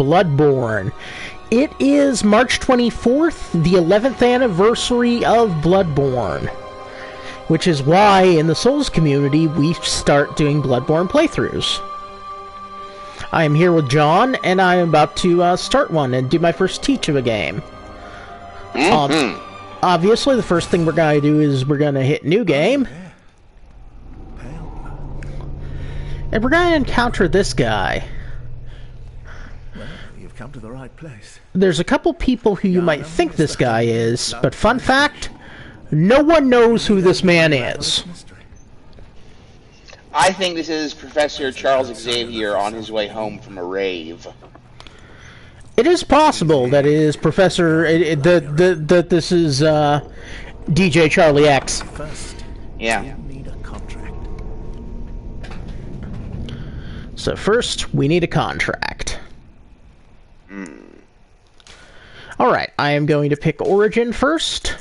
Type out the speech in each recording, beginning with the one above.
Bloodborne. It is March 24th, the 11th anniversary of Bloodborne, which is why in the Souls community we start doing Bloodborne playthroughs. I am here with John, and I am about to start one and do my first teach of a game. Obviously, the first thing we're going to do is we're going to hit New Game. And we're going to encounter this guy. Well, you've come to the right place. There's a couple people who you might think this guy is, but fun fact, no one knows who this man is. I think this is Professor Charles Xavier on his way home from a rave. It is possible that it is Professor... that this is DJ Charlie X. First, Yeah. you need a contract. So first, we need a contract. Alright, I am going to pick Origin first.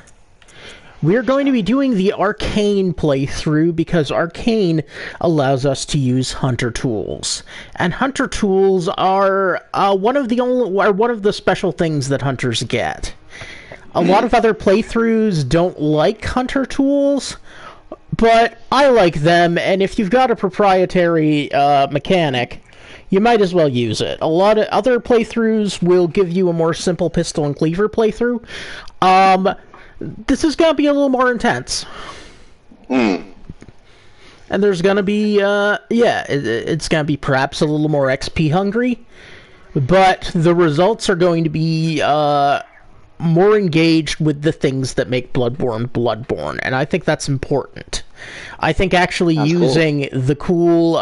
We're going to be doing the Arcane playthrough because Arcane allows us to use Hunter tools, and Hunter tools are one of the special things that Hunters get. A lot of other playthroughs don't like Hunter tools, but I like them. And if you've got a proprietary mechanic, you might as well use it. A lot of other playthroughs will give you a more simple pistol and cleaver playthrough. This is going to be a little more intense. And there's going to be, it's going to be perhaps a little more XP hungry, but the results are going to be more engaged with the things that make Bloodborne Bloodborne, and I think that's important. I think actually using the cool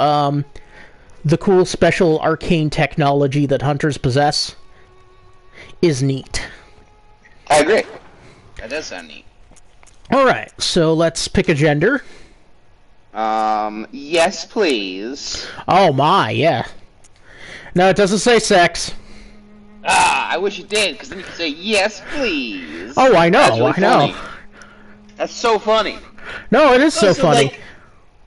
special arcane technology that Hunters possess is neat. I agree. That does sound neat. Alright, so let's pick a gender. Yes, please. Oh my, yeah. No, it doesn't say sex. I wish it did, because then you could say, yes, please. Oh, I know, That's really I know. funny. That's so funny. No, it is so Also, funny. like,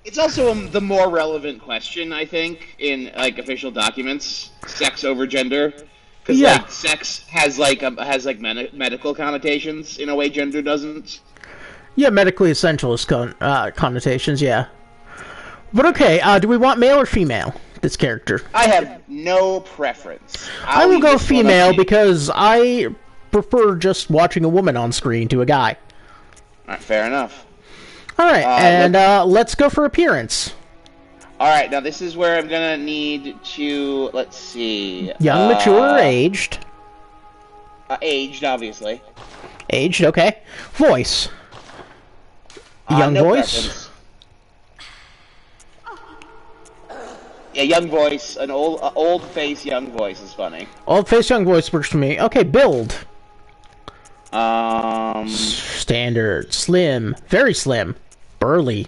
it's also the more relevant question, I think, in, like, official documents. Sex over gender. Because, Yeah. like, sex has, medical connotations in a way gender doesn't. Yeah, medically essentialist connotations, yeah. But okay, do we want male or female, this character? I have no preference. I will go female because I prefer just watching a woman on screen to a guy. Alright, fair enough. Alright, let's go for appearance. Alright, now this is where I'm gonna need to, let's see... Young, mature, or aged? Aged, obviously. Aged, okay. Voice. Young no voice? preference. Yeah, young voice. An old face, young voice is funny. Old face, young voice works for me. Okay, build. Standard. Slim. Very slim. Burly.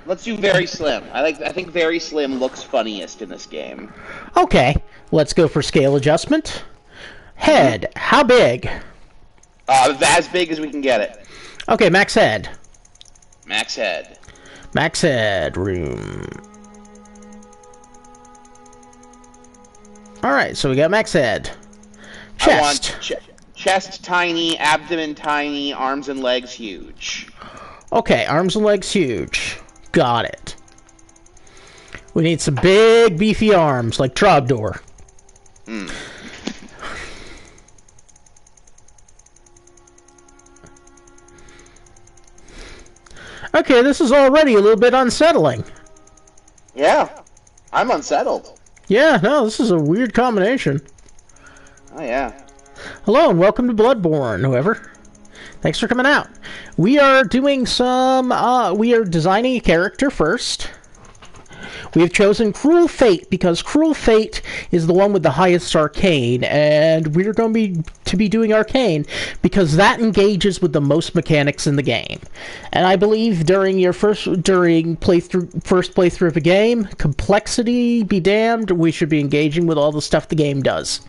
Let's do very slim. I think very slim looks funniest in this game. Okay, let's go for scale adjustment. Head. How big? As big as we can get it. Okay, max head. Max head. Max head room. Alright, so we got max head. Chest. I want chest tiny, abdomen tiny, arms and legs huge. Okay, arms and legs huge. Got it. We need some big, beefy arms, like Trogdor. Okay, this is already a little bit unsettling. Yeah, I'm unsettled. Yeah, no, this is a weird combination. Oh yeah. Hello and welcome to Bloodborne, whoever. Thanks for coming out. We are doing some, we are designing a character first. We have chosen Cruel Fate because Cruel Fate is the one with the highest arcane, and we're going to be doing Arcane because that engages with the most mechanics in the game. And I believe during first playthrough of a game, complexity be damned, we should be engaging with all the stuff the game does.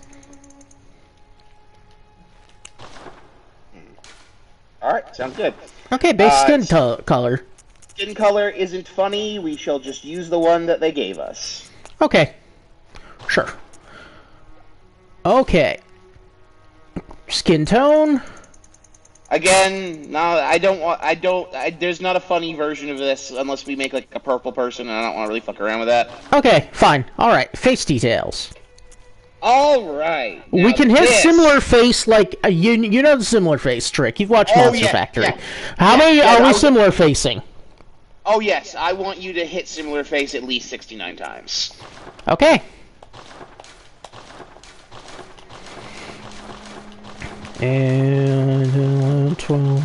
Alright, sounds good. Okay, base skin color. Skin color isn't funny, we shall just use the one that they gave us. Okay. Sure. Okay. Skin tone. Again, no, I don't want. There's not a funny version of this unless we make like a purple person, and I don't want to really fuck around with that. Okay, fine. All right. Face details. All right. We can hit similar face like you know the similar face trick. You've watched Monster Factory. Yeah. How many are we similar facing? Oh yes, I want you to hit similar face at least 69 times. Okay. And 12.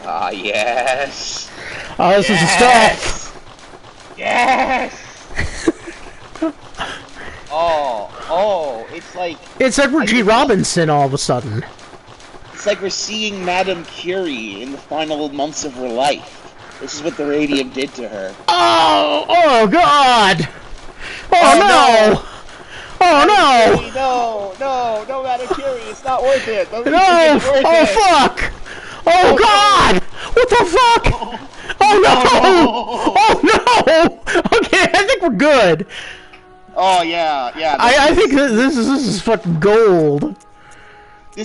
Ah, yes. Oh, this is the stuff. Yes. It's like... It's Edward G. Robinson all of a sudden. It's like we're seeing Madame Curie in the final months of her life. This is what the radium did to her. Oh God! Oh no! Oh no! No, Madame Curie, it's not worth it. No! Oh fuck! Oh God! What the fuck? Oh no! Oh no! Okay, I think we're good. Oh yeah. I think this is fucking gold.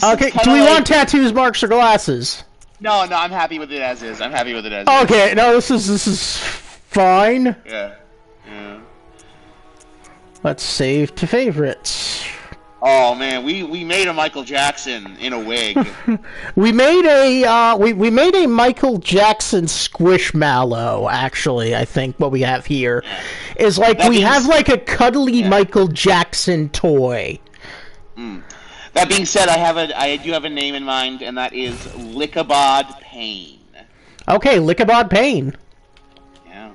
Okay, do we want tattoos, marks, or glasses? No, I'm happy with it as is. Okay, no, this is fine. Yeah. Let's save to favorites. Oh man, we made a Michael Jackson in a wig. We made a we made a Michael Jackson squishmallow. Actually, I think what we have here is like we have like a cuddly Michael Jackson toy. That being said, I do have a name in mind, and that is Lichabod Pain. Okay, Lichabod Pain. Yeah.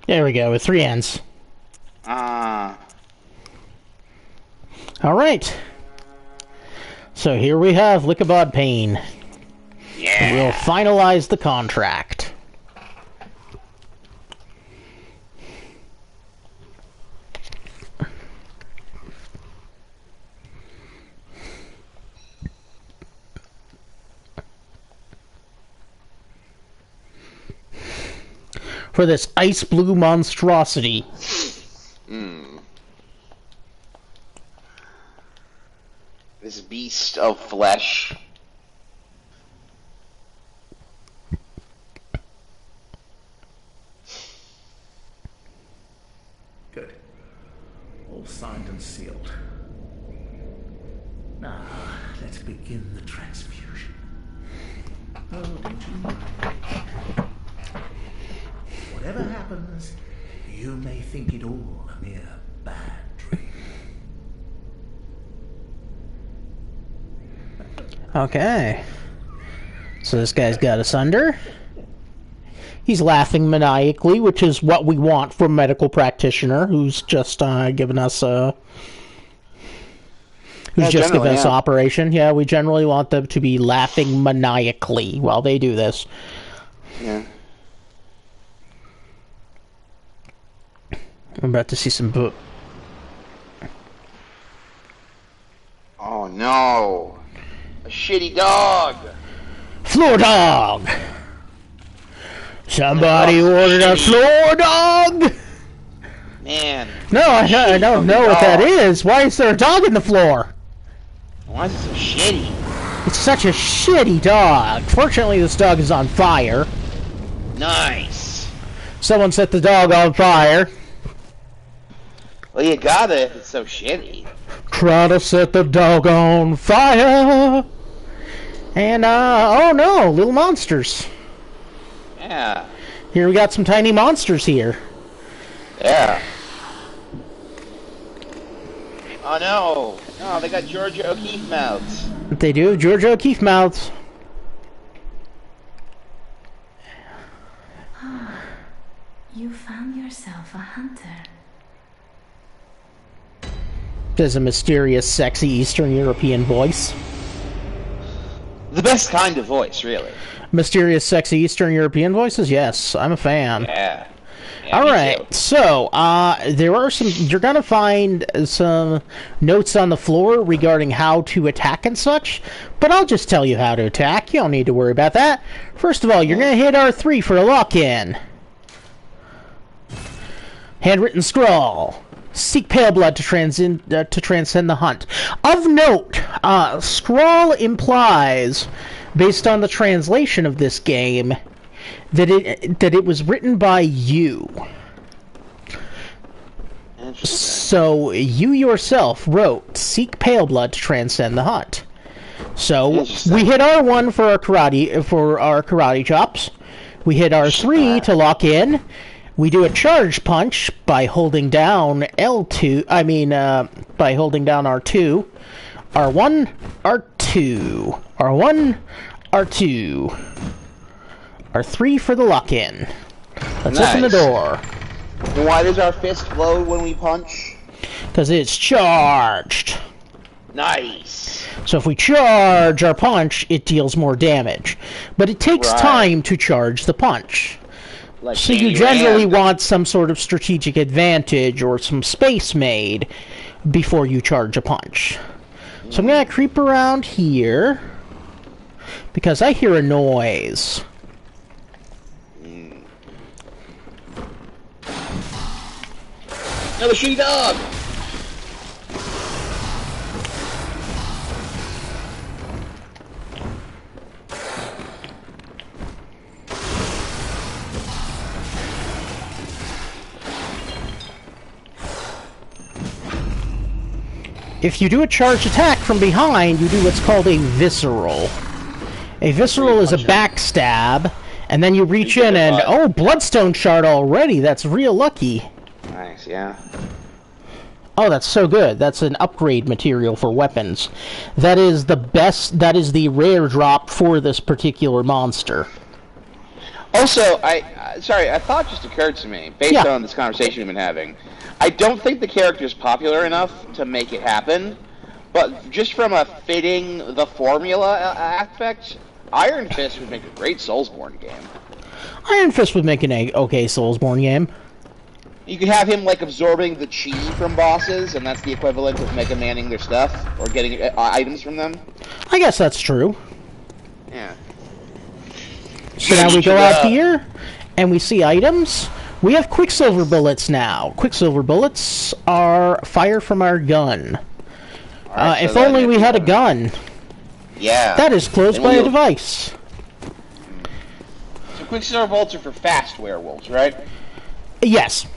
There we go, with 3 ends. Ah. Alright. So here we have Lichabod Pain. Yeah. We'll finalize the contract. For this ice blue monstrosity. This beast of flesh. Good. All signed and sealed. Now, let's begin the transfusion. Oh, don't you worry. Whatever happens, you may think it all a mere bad dream. Okay. So this guy's got us under. He's laughing maniacally, which is what we want from a medical practitioner who's just given us a... Who's just given us an operation. Yeah, we generally want them to be laughing maniacally while they do this. Yeah. I'm about to see some book. Oh no! A shitty dog! Floor dog! Somebody ordered a floor dog! Man. No, I don't know what that is. Why is there a dog in the floor? Why is it so shitty? It's such a shitty dog. Fortunately, this dog is on fire. Nice. Someone set the dog on fire. Well, you gotta if it's so shitty. Try to set the dog on fire. And, oh no, little monsters. Yeah. Here we got some tiny monsters here. Yeah. Oh no. No, they got Georgia O'Keeffe mouths. They do have Georgia O'Keeffe mouths. You found yourself a hunter. There's a mysterious, sexy Eastern European voice. The best kind of voice, really. Mysterious, sexy Eastern European voices? Yes, I'm a fan. Yeah. All right, so there are some. You're gonna find some notes on the floor regarding how to attack and such, but I'll just tell you how to attack. You don't need to worry about that. First of all, you're gonna hit R3 for a lock-in. Handwritten scroll. Seek pale blood to transcend the hunt. Of note, scroll implies, based on the translation of this game, that it was written by you. So you yourself wrote "Seek pale blood to transcend the hunt." So we hit R1 for our karate chops. We hit R3 to lock in. We do a charge punch by holding down L2. By holding down R2. R1, R2, R1, R2. R3 for the lock-in. Let's open the door. Why does our fist glow when we punch? Because it's charged. Nice. So if we charge our punch, it deals more damage. But it takes time to charge the punch. Like so you generally want some sort of strategic advantage or some space made before you charge a punch. So I'm going to creep around here because I hear a noise. Another shitty dog! If you do a charged attack from behind, you do what's called a visceral. A visceral is a backstab, and then you reach in and, oh, bloodstone shard already, that's real lucky. Nice, yeah. Oh, that's so good. That's an upgrade material for weapons. That is the best, that is the rare drop for this particular monster. Also, I thought just occurred to me, based on this conversation we've been having, I don't think the character is popular enough to make it happen, but just from a fitting the formula aspect, Iron Fist would make a great Soulsborne game. Iron Fist would make an okay Soulsborne game. You could have him, like, absorbing the chi from bosses, and that's the equivalent of Mega Manning their stuff, or getting items from them. I guess that's true. Yeah. So now we go out here, and we see items. We have Quicksilver bullets now. Quicksilver bullets are fire from our gun. Right, if only we had a gun. Yeah. That is closed by a device. So Quicksilver bolts are for fast werewolves, right? Yes.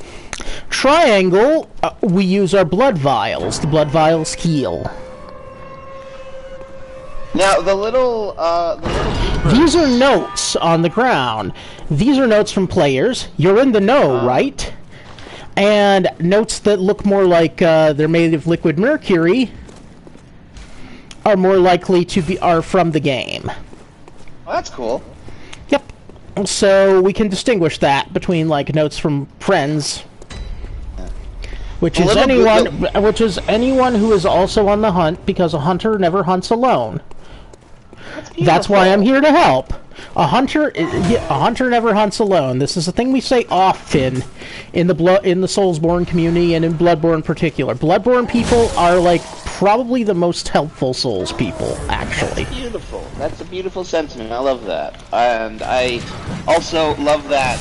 Triangle, we use our blood vials. The blood vials heal. Now, the little These are notes on the ground. These are notes from players. You're in the know, right? And notes that look more like they're made of liquid mercury are more likely to be from the game. Well, that's cool. Yep. So we can distinguish that between like notes from friends, which is anyone who is also on the hunt, because a hunter never hunts alone. That's why I'm here to help. A hunter never hunts alone. This is a thing we say often in the Soulsborne community and in Bloodborne in particular. Bloodborne people are like probably the most helpful Souls people, actually. That's beautiful. That's a beautiful sentiment. I love that, and I also love that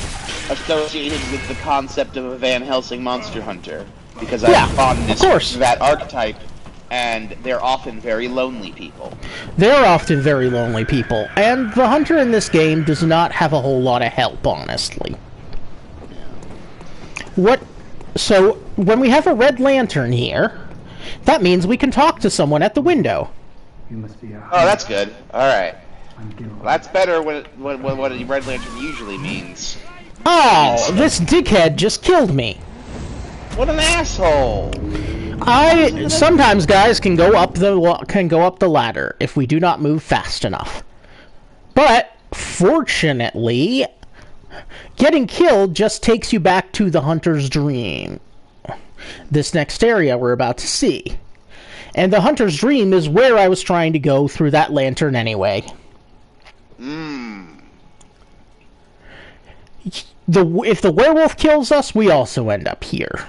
associated with the concept of a Van Helsing monster hunter, because I have fondness for that archetype. And they're often very lonely people. They're often very lonely people. And the hunter in this game does not have a whole lot of help, honestly. So, when we have a red lantern here, that means we can talk to someone at the window. Oh, that's good. Alright. Well, that's better what a red lantern usually means. Oh, this dickhead just killed me. What an asshole! Sometimes guys can go up the ladder if we do not move fast enough. But fortunately, getting killed just takes you back to the hunter's dream. This next area we're about to see. And the Hunter's Dream is where I was trying to go through that lantern anyway. If the werewolf kills us, we also end up here.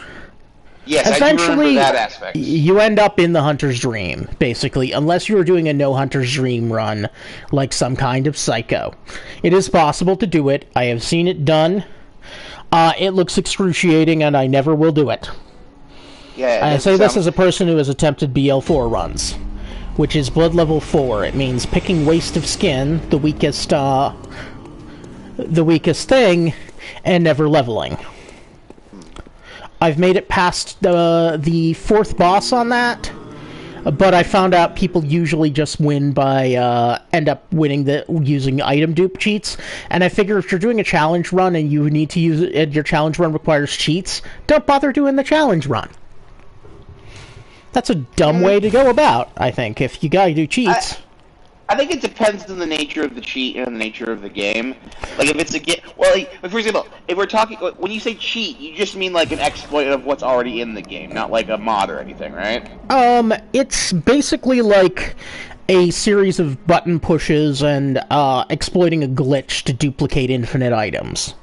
Yes, eventually, I do remember that aspect. You end up in the Hunter's Dream, basically, unless you're doing a no Hunter's Dream run, like some kind of psycho. It is possible to do it. I have seen it done. It looks excruciating, and I never will do it. Yeah, I say this as a person who has attempted BL4 runs, which is blood level 4. It means picking waste of skin, the weakest thing, and never leveling. I've made it past the fourth boss on that, but I found out people usually just win by end up winning using item dupe cheats. And I figure if you're doing a challenge run and you need to use it, your challenge run requires cheats, don't bother doing the challenge run. That's a dumb way to go about, I think, if you gotta do cheats. I think it depends on the nature of the cheat and the nature of the game. Like, if it's a game... Well, like, for example, if we're talking... When you say cheat, you just mean, like, an exploit of what's already in the game, not, like, a mod or anything, right? It's basically, like, a series of button pushes and, exploiting a glitch to duplicate infinite items.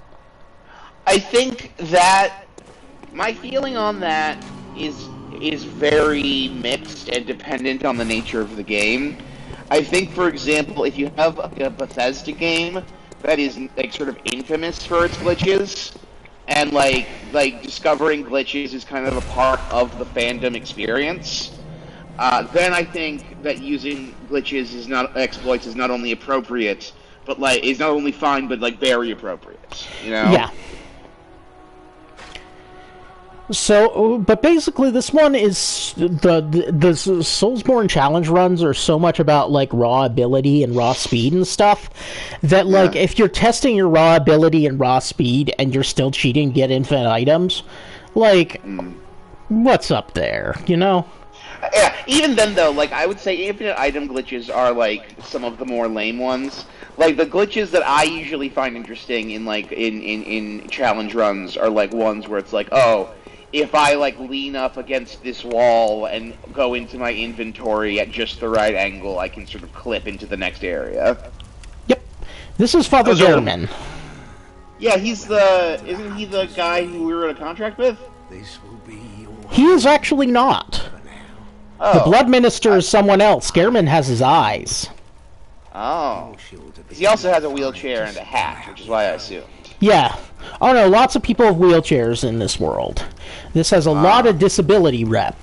I think that... My feeling on that is very mixed and dependent on the nature of the game. I think, for example, if you have a Bethesda game that is like sort of infamous for its glitches, and like discovering glitches is kind of a part of the fandom experience, then I think that using glitches exploits is not only appropriate, but like is not only fine, but like very appropriate. You know? Yeah. So, but basically this one is, the Soulsborne challenge runs are so much about, like, raw ability and raw speed and stuff, that, like, if you're testing your raw ability and raw speed and you're still cheating to get infinite items, like, what's up there, you know? Yeah, even then, though, like, I would say infinite item glitches are, like, some of the more lame ones. Like, the glitches that I usually find interesting in, like, in challenge runs are, like, ones where it's like, oh, if I, like, lean up against this wall and go into my inventory at just the right angle, I can sort of clip into the next area. Yep. This is Father German. Yeah, isn't he the guy who we were in a contract with? This will be your... He is actually not. Oh. The Blood Minister is someone else. Gehrman has his eyes. Oh. He also has a wheelchair and a hat, which is why I assumed. Yeah. Oh no, lots of people have wheelchairs in this world. This has a lot of disability rep.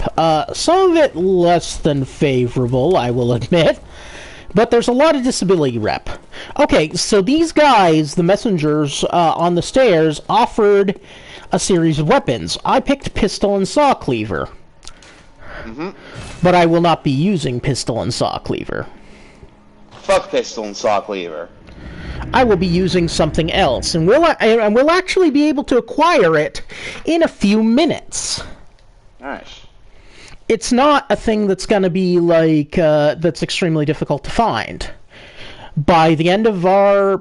Some of it less than favorable, I will admit. But there's a lot of disability rep. Okay, so these guys, the messengers on the stairs, offered a series of weapons. I picked pistol and saw cleaver. But I will not be using pistol and saw cleaver. Fuck pistol and saw cleaver. I will be using something else, and we'll actually be able to acquire it in a few minutes. Nice. It's not a thing that's going to be like that's extremely difficult to find. By the end of our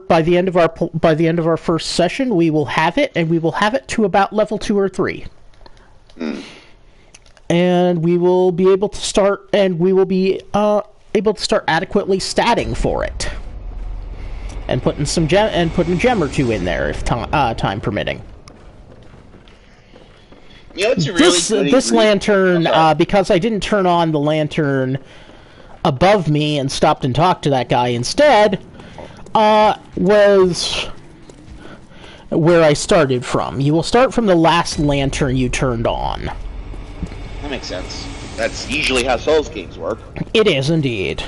first session, we will have it, and we will have it to about level 2 or 3. And we will be able to start, able to start adequately statting for it. And putting a gem or two in there if time permitting. You know, it's a really this lantern, because I didn't turn on the lantern above me and stopped and talked to that guy instead, was where I started from. You will start from the last lantern you turned on. That makes sense. That's usually how Souls games work. It is indeed.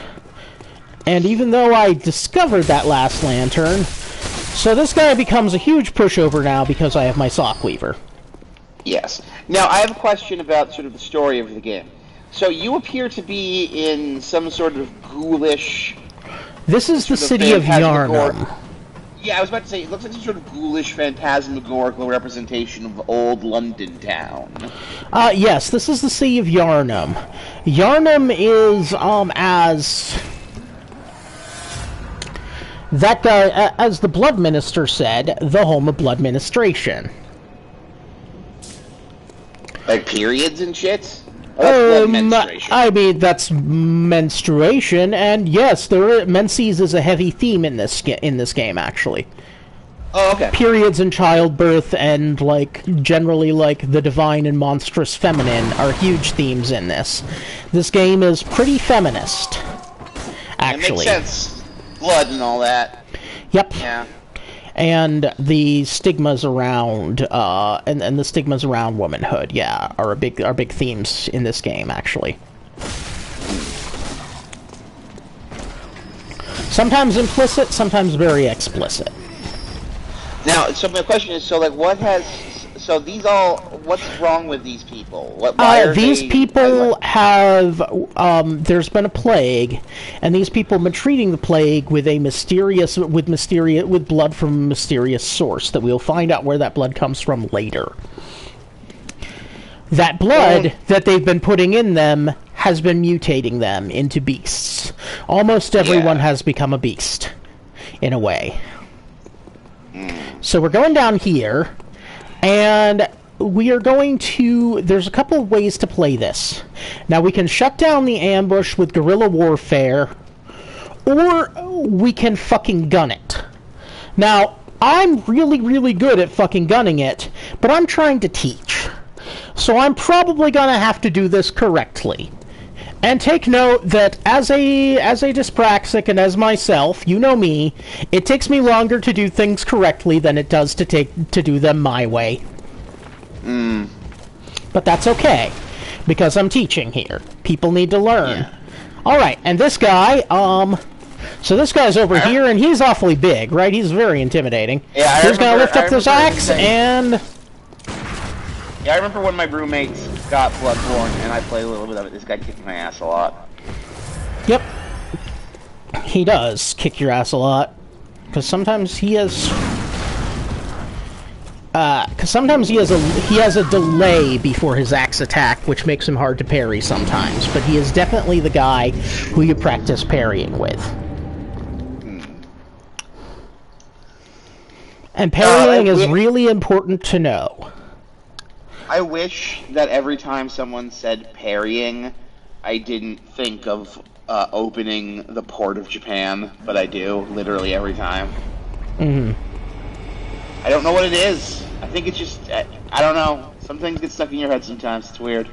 And even though I discovered that last lantern, so this guy becomes a huge pushover now because I have my saw cleaver. Yes. Now, I have a question about sort of the story of the game. So you appear to be in some sort of ghoulish... This is the city of Yharnam. Yeah, I was about to say, it looks like some sort of ghoulish, phantasmagorical representation of old London town. Yes, this is the city of Yharnam. Yharnam is, as the Blood Minister said, the home of blood ministration. Like periods and shit? That's blood menstruation. I mean, that's menstruation, and yes, menses is a heavy theme in this game, actually. Oh, okay. Periods and childbirth, and like generally like the divine and monstrous feminine are huge themes in this. This game is pretty feminist, actually. It makes sense. Blood and all that. Yep. Yeah. And the stigmas around and the stigmas around womanhood, yeah, are big themes in this game, actually. Sometimes implicit, sometimes very explicit. Now, so my question is, so like, what's wrong with these people? These people have, there's been a plague, and these people have been treating the plague with with blood from a mysterious source that we'll find out where that blood comes from later. That blood that they've been putting in them has been mutating them into beasts. Almost everyone has become a beast, in a way. So we're going down here, and we are going to... There's a couple of ways to play this. Now, we can shut down the ambush with guerrilla warfare, or we can fucking gun it. Now, I'm really, really good at fucking gunning it, but I'm trying to teach. So I'm probably gonna have to do this correctly. And take note that as a dyspraxic and as myself, you know me, it takes me longer to do things correctly than it does to do them my way. But that's okay, because I'm teaching here. People need to learn. Yeah. Alright, and this guy, so this guy's over here, and he's awfully big, right? He's very intimidating. Yeah, he's gonna lift up this axe, and... Yeah, I remember when my roommates got Bloodborne, and I played a little bit of it. This guy kicked my ass a lot. Yep. He does kick your ass a lot. Because sometimes he has... he has a delay before his axe attack, which makes him hard to parry sometimes. But he is definitely the guy who you practice parrying with. And parrying is really important to know. I wish that every time someone said parrying, I didn't think of opening the port of Japan, but I do, literally every time. I don't know what it is. I think it's just, I don't know. Some things get stuck in your head sometimes. It's weird.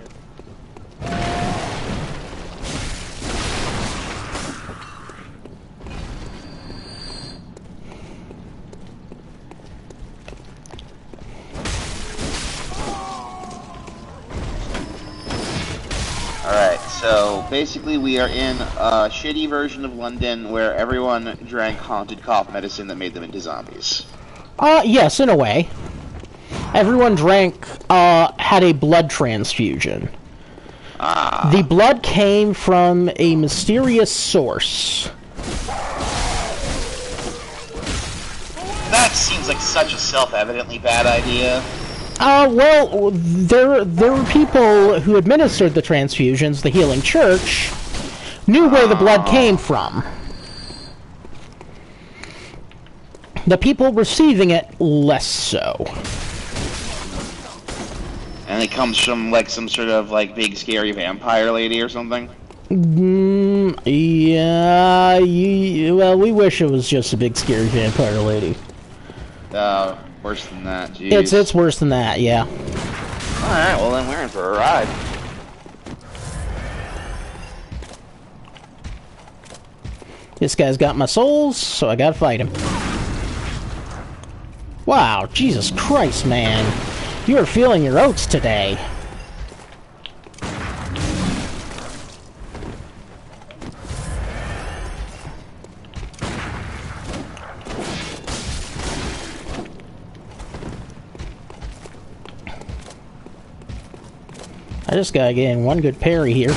Alright, so basically we are in a shitty version of London where everyone drank haunted cough medicine that made them into zombies. Yes, in a way. Everyone had a blood transfusion. The blood came from a mysterious source. That seems like such a self-evidently bad idea. Well, there were people who administered the transfusions, the Healing Church, knew where the blood came from. The people receiving it, less so. And it comes from, like, some sort of, like, big scary vampire lady or something? Yeah, well, we wish it was just a big scary vampire lady. Worse than that, jeez. It's worse than that, yeah. Alright, well then we're in for a ride. This guy's got my souls, so I gotta fight him. Wow, Jesus Christ, man. You are feeling your oats today. I just gotta get in one good parry here.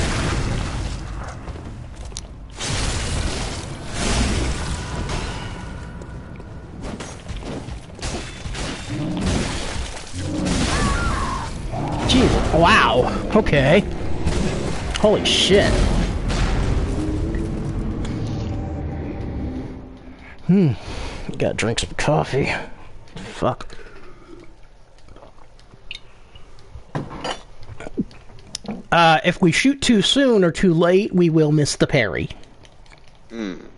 Jesus, wow, okay. Holy shit. Gotta drink some coffee. Fuck. If we shoot too soon or too late, we will miss the parry.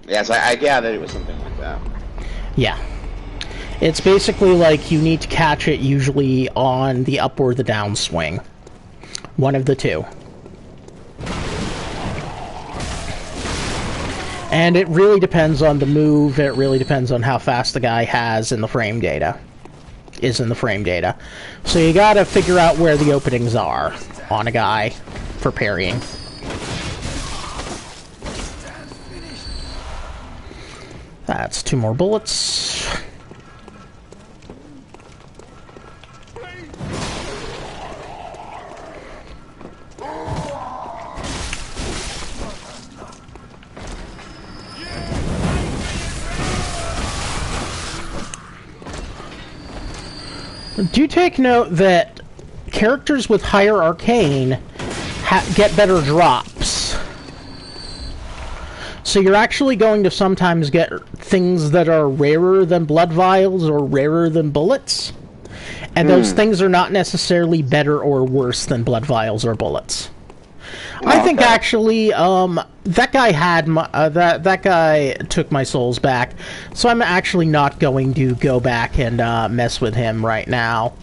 Yes, I gathered it was something like that. Yeah. It's basically like you need to catch it usually on the up or the down swing. One of the two. And it really depends on the move, it really depends on how fast the guy is in the frame data. So you gotta figure out where the openings are on a guy for parrying. That's 2 more bullets. Do take note that characters with higher arcane get better drops. So you're actually going to sometimes get things that are rarer than blood vials or rarer than bullets. And those things are not necessarily better or worse than blood vials or bullets. I think actually, that guy had that guy took my souls back, so I'm actually not going to go back and mess with him right now.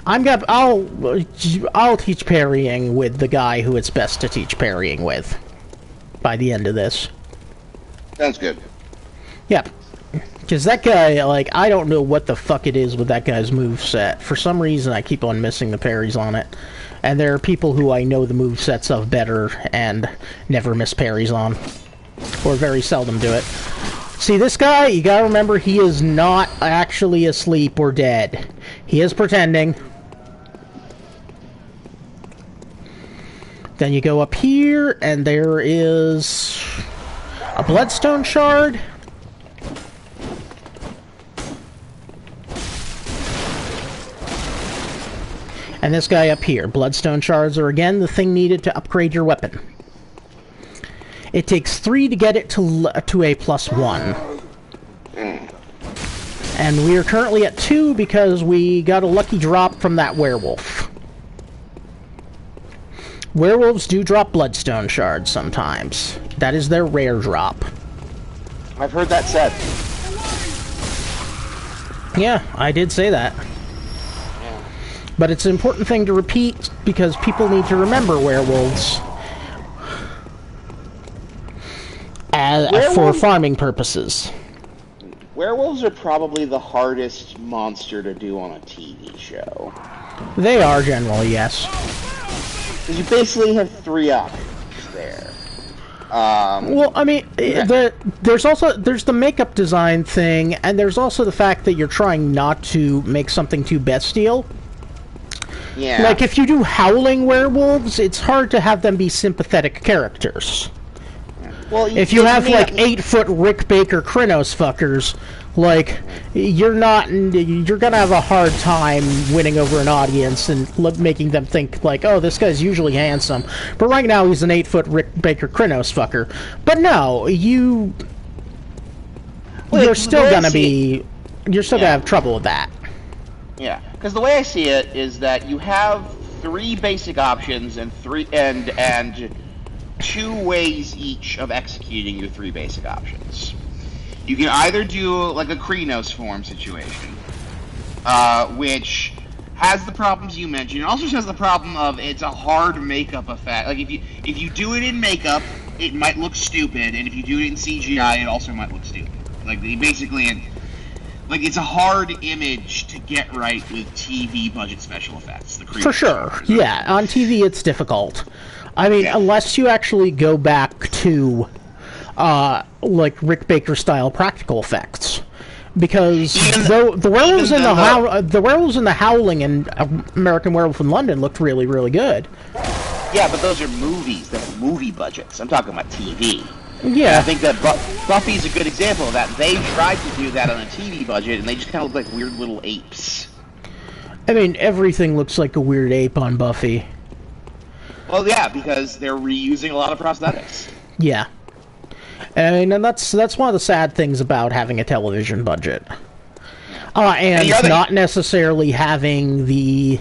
I'll teach parrying with the guy who it's best to teach parrying with by the end of this. Sounds good. Yep. Because that guy, like, I don't know what the fuck it is with that guy's moveset. For some reason, I keep on missing the parries on it. And there are people who I know the movesets of better and never miss parries on. Or very seldom do it. See, this guy, you gotta remember, he is not actually asleep or dead. He is pretending. Then you go up here, and there is a bloodstone shard. And this guy up here. Bloodstone shards are again the thing needed to upgrade your weapon. It takes 3 to get it to a +1. And we are currently at 2 because we got a lucky drop from that werewolf. Werewolves do drop bloodstone shards sometimes. That is their rare drop. I've heard that said. Yeah, I did say that. But it's an important thing to repeat because people need to remember werewolves for farming purposes. Werewolves are probably the hardest monster to do on a TV show. They are generally, yes. Because you basically have 3 options there. Well, I mean, there's the makeup design thing, and there's also the fact that you're trying not to make something too bestial. Yeah. Like, if you do howling werewolves, it's hard to have them be sympathetic characters. Well, if you have, like, 8-foot Rick Baker Krynos fuckers, like, you're gonna have a hard time winning over an audience and making them think, like, oh, this guy's usually handsome, but right now he's an 8-foot Rick Baker Krynos fucker. But no, you're still gonna have trouble with that. Yeah, because the way I see it is that you have 3 basic options and 2 ways each of executing your 3 basic options. You can either do like a Krynos form situation, which has the problems you mentioned. It also has the problem of it's a hard makeup effect. Like if you do it in makeup, it might look stupid, and if you do it in CGI, it also might look stupid. Like it's a hard image to get right with TV budget special effects. For sure, yeah. On TV, it's difficult. I mean, unless you actually go back to, like, Rick Baker style practical effects, because the werewolves in the Howling and American Werewolf in London looked really, really good. Yeah, but those are movies. They're movie budgets. I'm talking about TV. Yeah. And I think that Buffy's a good example of that. They tried to do that on a TV budget, and they just kind of look like weird little apes. I mean, everything looks like a weird ape on Buffy. Well, yeah, because they're reusing a lot of prosthetics. Yeah. I mean, and that's one of the sad things about having a television budget. And not necessarily having the,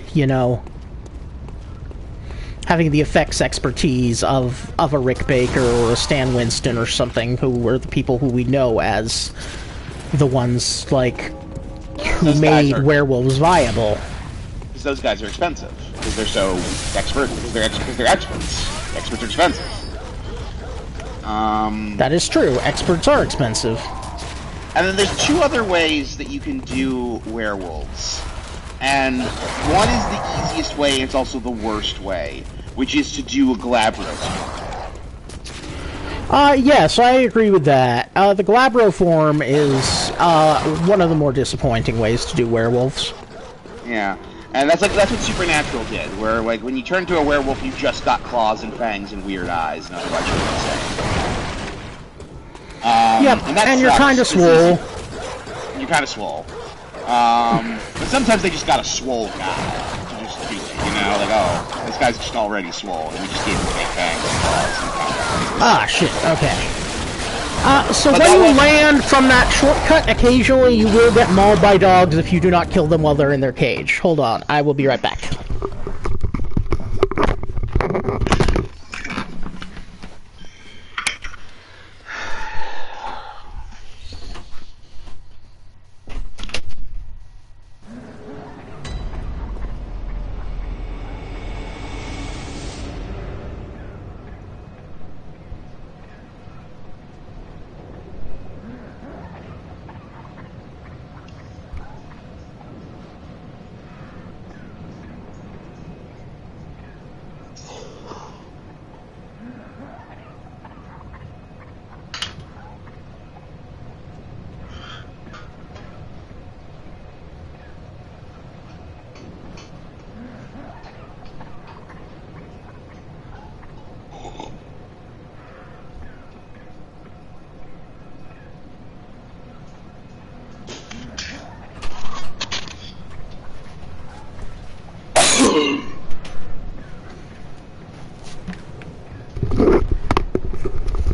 having the effects expertise of a Rick Baker or a Stan Winston or something, who were the people who we know as the ones, like, who made werewolves viable. Because those guys are expensive. Because they're so expert. Because they're experts. Experts are expensive. That is true. Experts are expensive. And then there's two other ways that you can do werewolves. And one is the easiest way, and it's also the worst way, which is to do a Glabro. Yes, I agree with that. The Glabro form is one of the more disappointing ways to do werewolves. Yeah, and that's what Supernatural did, where like when you turn into a werewolf, you just got claws and fangs and weird eyes, and otherwise you're insane. Yep, and you're kind of swole. You're kind of swole. But sometimes they just got a swole guy to just do it, you know? Like, oh, this guy's just already swole, and we just gave him big fangs and claws. Ah, shit, okay. So when you land from that shortcut, occasionally you will get mauled by dogs if you do not kill them while they're in their cage. Hold on, I will be right back.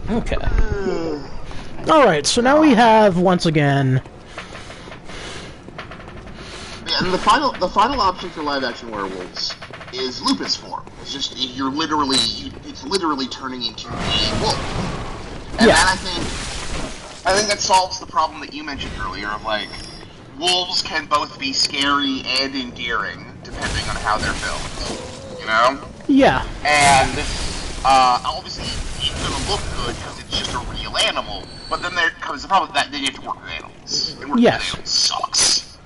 Okay. Alright, so now we have, once again... Yeah, and the final option for live-action werewolves is lupus form. It's just, it's literally turning into a wolf. And that, I think that solves the problem that you mentioned earlier of, like, wolves can both be scary and endearing, depending on how they're filmed. You know? Yeah. And, obviously, it's gonna look good because it's just a real animal, but then there comes the problem that they have to work with animals. And working with animals sucks.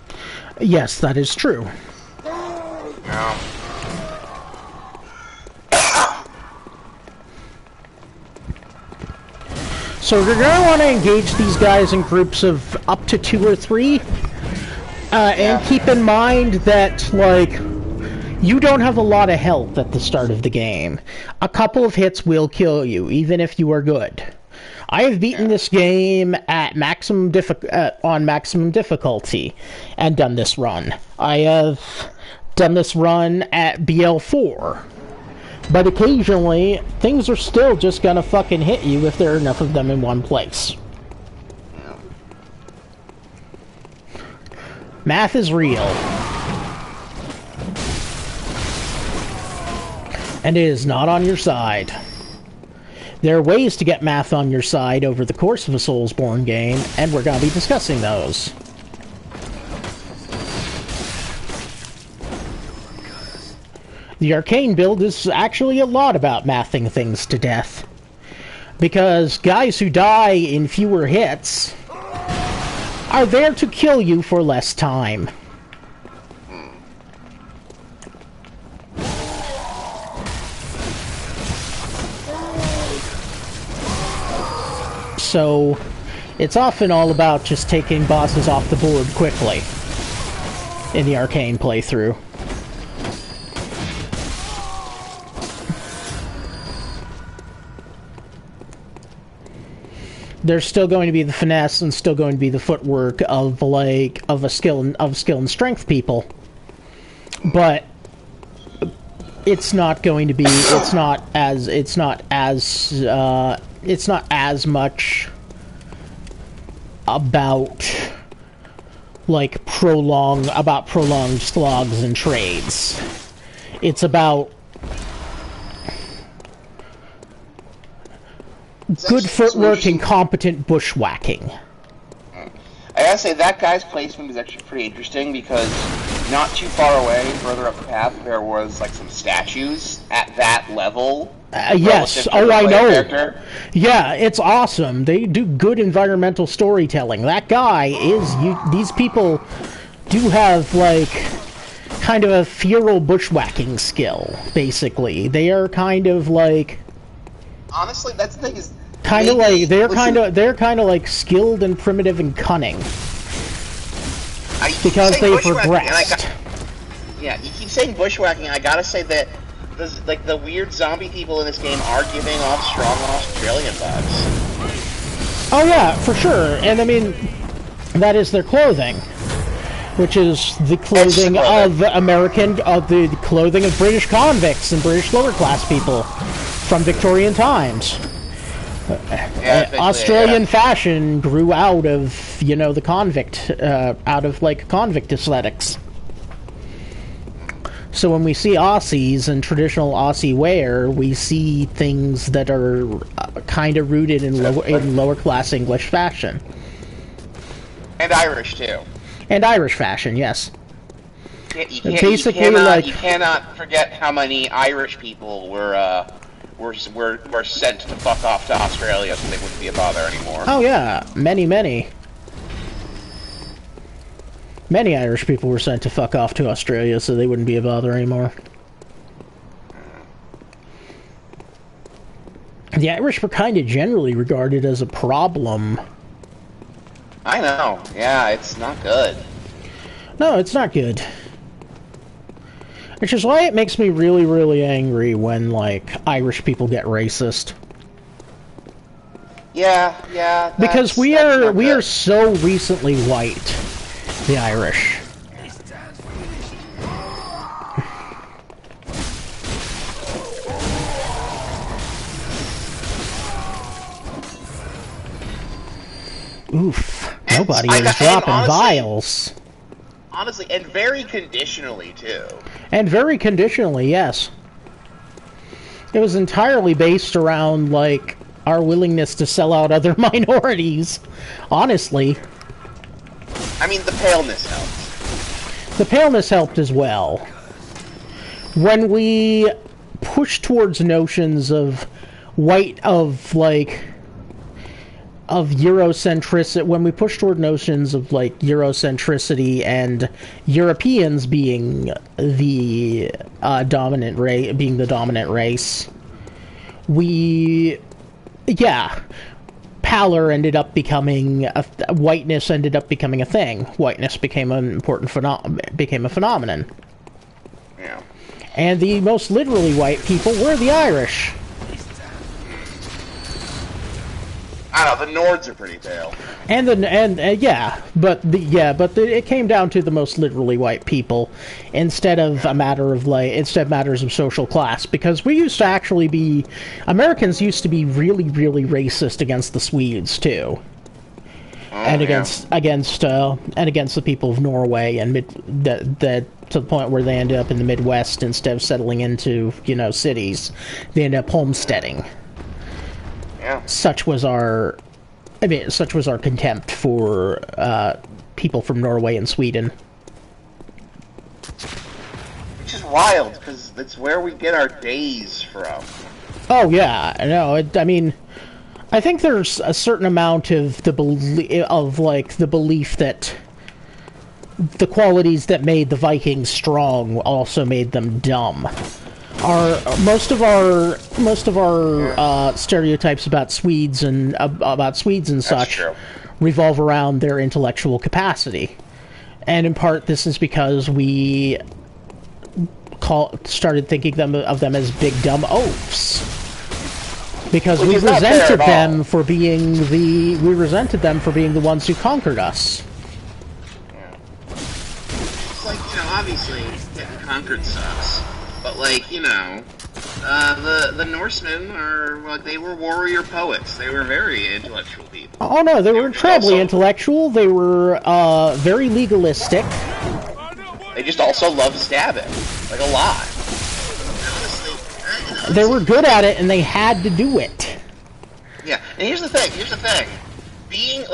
Yes, that is true. Yeah. So you're going to want to engage these guys in groups of up to 2 or 3, and keep in mind that, like, you don't have a lot of health at the start of the game. A couple of hits will kill you, even if you are good. I have beaten this game at on maximum difficulty and done this run. I have done this run at BL4. But occasionally, things are still just gonna fucking hit you if there are enough of them in one place. Math is real. And it is not on your side. There are ways to get math on your side over the course of a Soulsborne game, and we're going to be discussing those. The Arcane build is actually a lot about mathing things to death. Because guys who die in fewer hits are there to kill you for less time. So, it's often all about just taking bosses off the board quickly in the Arcane playthrough. There's still going to be the finesse and still going to be the footwork of skill and strength people, but it's not going to be. It's not as much about like prolonged slogs and trades. It's about good footwork and competent bushwhacking. I gotta say, that guy's placement is actually pretty interesting because not too far away, further up the path, there was like some statues at that level. Yes, oh, I know. Character. Yeah, it's awesome. They do good environmental storytelling. That guy is... these people do have, like, kind of a feral bushwhacking skill, basically. They are kind of, like... Honestly, that's the thing is... Kind of like... They're kind of, like, skilled and primitive and cunning. Because they've regressed. Yeah, you keep saying bushwhacking, I gotta say that... Like, the weird zombie people in this game are giving off strong Australian vibes. Oh yeah, for sure. And I mean, that is their clothing. Which is the clothing of the clothing of British convicts and British lower class people from Victorian times. Yeah, Australian fashion grew out of, you know, the convict, out of, like, convict aesthetics. So when we see Aussies and traditional Aussie wear, we see things that are kind of rooted in lower class English fashion. And Irish too. And Irish fashion, yes. You cannot forget how many Irish people were sent to fuck off to Australia so they wouldn't be a bother anymore. Oh yeah, many. Many Irish people were sent to fuck off to Australia so they wouldn't be a bother anymore. The Irish were kind of generally regarded as a problem. I know. Yeah, it's not good. No, it's not good. Which is why it makes me really, really angry when, like, Irish people get racist. Yeah. Because we are so recently white. The Irish. Oof. Nobody is dropping vials. Honestly, and very conditionally, too. And very conditionally, yes. It was entirely based around, like, our willingness to sell out other minorities. Honestly. I mean, the paleness helped. The paleness helped as well. When we push towards notions of Eurocentricity, when we push toward notions of, like, Eurocentricity and Europeans being the dominant race, pallor ended up becoming whiteness ended up becoming a thing. Whiteness became an important phenomenon. Yeah. And the most literally white people were the Irish. I don't know, the Nords are pretty pale. But it came down to the most literally white people instead of matters of social class, because Americans used to be really, really racist against the Swedes too. Against the people of Norway and to the point where they ended up in the Midwest instead of settling into, you know, cities. They ended up homesteading. Yeah. Such was our contempt for people from Norway and Sweden. Which is wild, because it's where we get our days from. Oh yeah, no. I mean, I think there's a certain amount of the belief that the qualities that made the Vikings strong also made them dumb. Most of our stereotypes about Swedes and such revolve around their intellectual capacity, and in part this is because we started thinking of them as big dumb oafs, because we resented them for being the ones who conquered us. Yeah. It's like, you know, obviously getting conquered sucks. But, like, you know, the Norsemen they were warrior poets. They were very intellectual people. Oh no, they were incredibly intellectual. They were very legalistic. They just also loved stabbing, like, a lot. They were good at it, and they had to do it. Yeah, and here's the thing. Being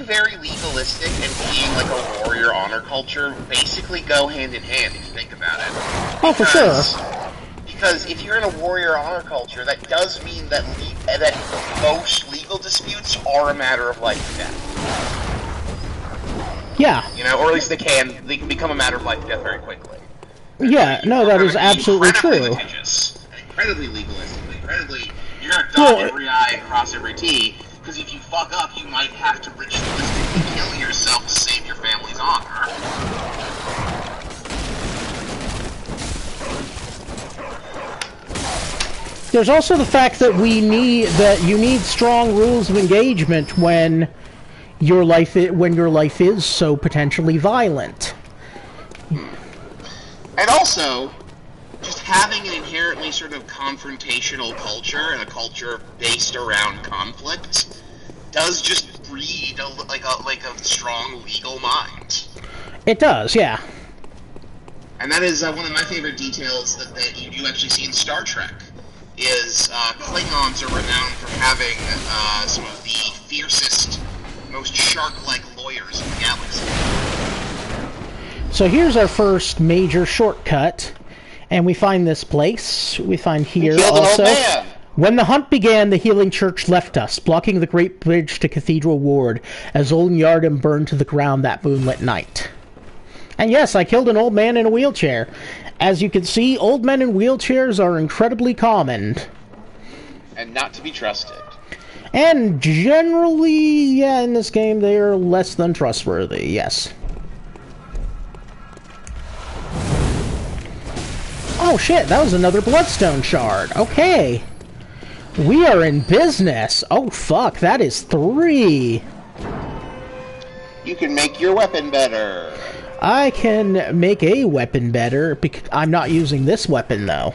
very legalistic and being like a warrior honor culture basically go hand in hand if you think about it. Oh, for sure. Because if you're in a warrior honor culture, that does mean that most legal disputes are a matter of life and death. Yeah. You know, or at least they can become a matter of life and death very quickly. Yeah, no, that is absolutely true. Incredibly legalistic. You're gonna dot every I and cross every T, because if you fuck up, you might have to ritualistically kill yourself to save your family's honor. There's also the fact that you need strong rules of engagement when your life is so potentially violent. And also, just having an inherently sort of confrontational culture and a culture based around conflict does just breed a strong legal mind. It does, yeah. And that is one of my favorite details that you do actually see in Star Trek. Is Klingons are renowned for having some of the fiercest, most shark-like lawyers in the galaxy. So here's our first major shortcut, and we find this place. We find here also. When the hunt began, the Healing Church left us, blocking the Great Bridge to Cathedral Ward, as old Yharnam burned to the ground that moonlit night. And yes, I killed an old man in a wheelchair. As you can see, old men in wheelchairs are incredibly common. And not to be trusted. And generally, yeah, in this game, they are less than trustworthy, yes. Oh shit, that was another Bloodstone shard. Okay. We are in business. Oh fuck, that is 3. You can make your weapon better. I can make a weapon better, because I'm not using this weapon, though.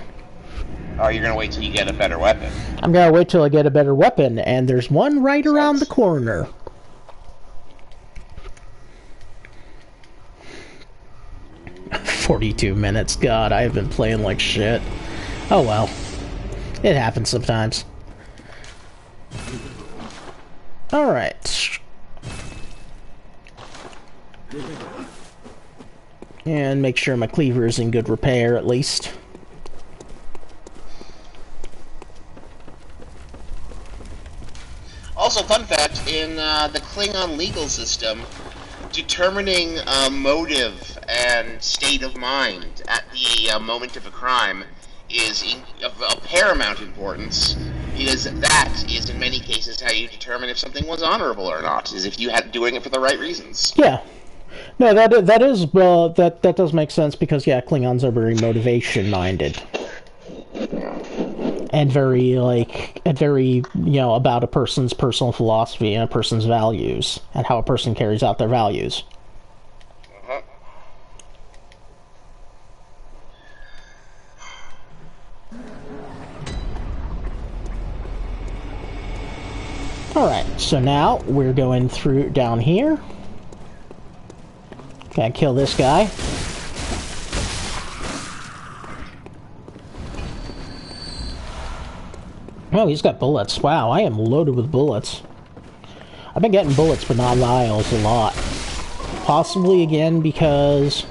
Oh, you're gonna wait till you get a better weapon. I'm gonna wait till I get a better weapon, and there's one right around the corner. "42 minutes, God, I have been playing like shit. Oh well. It happens sometimes. Alright. And make sure my cleaver is in good repair, at least. Also, fun fact, in the Klingon legal system, determining motive and state of mind at the moment of a crime is of paramount importance, because that is, in many cases, how you determine if something was honorable or not, is if you had doing it for the right reasons. Yeah. No, that does make sense, because yeah, Klingons are very motivation-minded. And very, about a person's personal philosophy and a person's values, and how a person carries out their values. Uh-huh. Alright, so now we're going through down here. Gotta kill this guy. Oh, he's got bullets. Wow, I am loaded with bullets. I've been getting bullets, but not vials, a lot. Possibly, again, because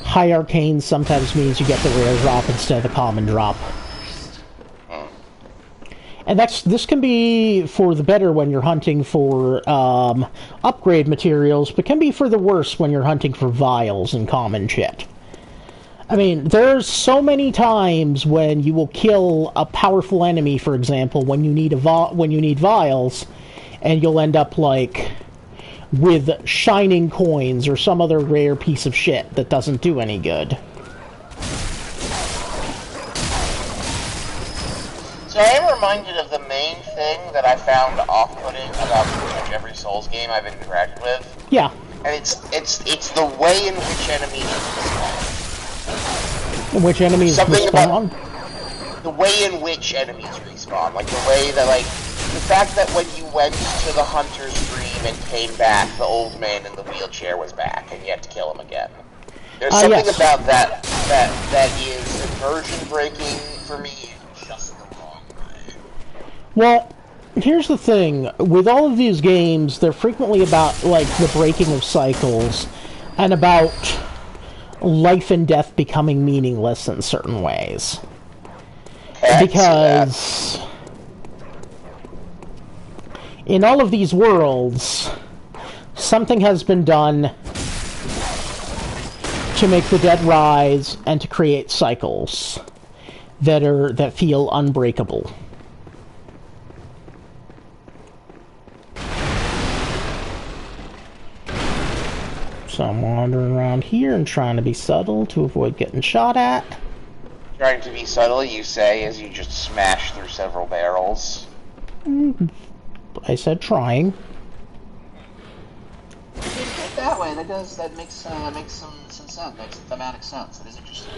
high arcane sometimes means you get the rare drop instead of the common drop. And this can be for the better when you're hunting for upgrade materials, but can be for the worse when you're hunting for vials and common shit. I mean, there's so many times when you will kill a powerful enemy, for example, when you need vials, and you'll end up like with shining coins or some other rare piece of shit that doesn't do any good. So I am reminded of the main thing that I found off-putting about pretty much every Souls game I've interacted with. Yeah. And it's the way in which enemies respawn. Which enemies respawn? The way in which enemies respawn. Like, the way that, like, the fact that when you went to the Hunter's Dream and came back, the old man in the wheelchair was back, and you had to kill him again. There's something about that is immersion breaking for me, just the wrong way. Well, Here's the thing. With all of these games, they're frequently about, like, the breaking of cycles and about life and death becoming meaningless in certain ways. Because in all of these worlds, something has been done to make the dead rise and to create cycles that feel unbreakable. So I'm wandering around here and trying to be subtle to avoid getting shot at. Trying to be subtle, you say, as you just smash through several barrels. I said trying. That way, that makes some sense. Makes thematic sense. It is interesting.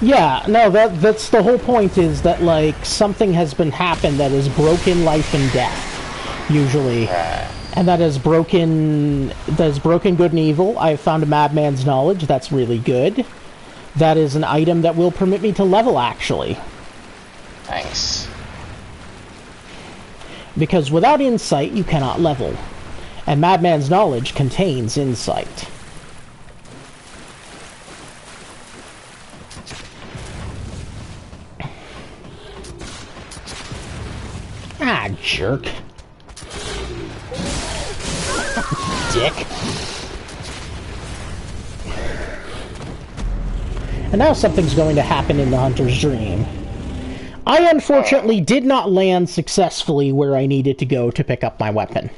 Yeah, no, that's the whole point, is that, like, something has been happened that has broken life and death, usually. And that has broken good and evil. I've found a madman's knowledge. That's really good. That is an item that will permit me to level, actually. Nice. Because without insight, you cannot level. And madman's knowledge contains insight. Ah, jerk. Dick. And now something's going to happen in the Hunter's Dream. I unfortunately did not land successfully where I needed to go to pick up my weapon.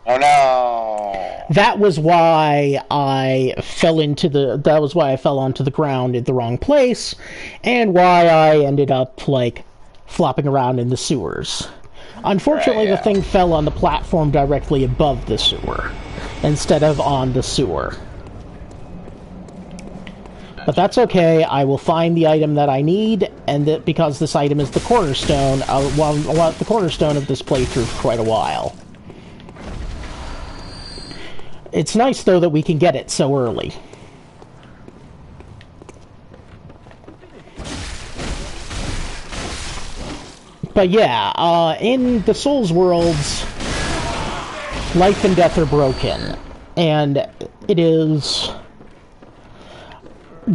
Oh no! That was why I fell onto the ground in the wrong place, and why I ended up, like, flopping around in the sewers. Unfortunately, the thing fell on the platform directly above the sewer, instead of on the sewer. But that's okay, I will find the item that I need, and because this item is the cornerstone, I want the cornerstone of this playthrough for quite a while. It's nice, though, that we can get it so early. But yeah, in the Souls worlds, life and death are broken, and it is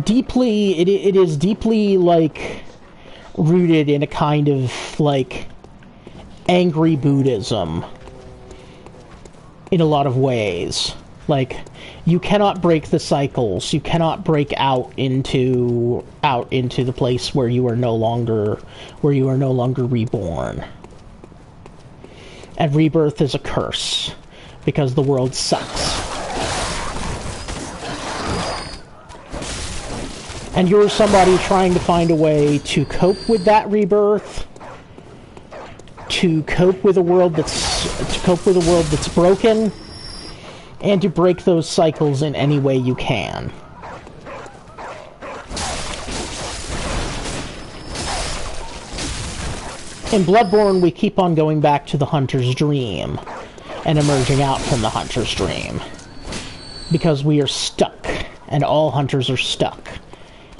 deeply, like, rooted in a kind of, like, angry Buddhism in a lot of ways. Like, you cannot break the cycles. You cannot break out into the place where you are no longer reborn. And rebirth is a curse, because the world sucks. And you're somebody trying to find a way to cope with that rebirth, to cope with a world that's broken, and to break those cycles in any way you can. In Bloodborne, we keep on going back to the Hunter's Dream, and emerging out from the Hunter's Dream. Because we are stuck, and all hunters are stuck.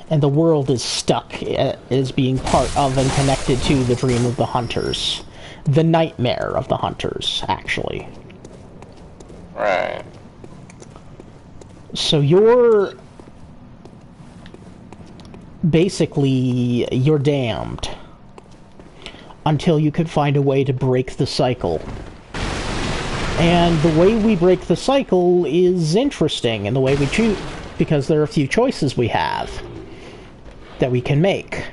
And the world is stuck as being part of and connected to the dream of the hunters. The nightmare of the hunters, actually. Right. So you're damned until you can find a way to break the cycle. And the way we break the cycle is interesting, and the way we choose, because there are a few choices we have that we can make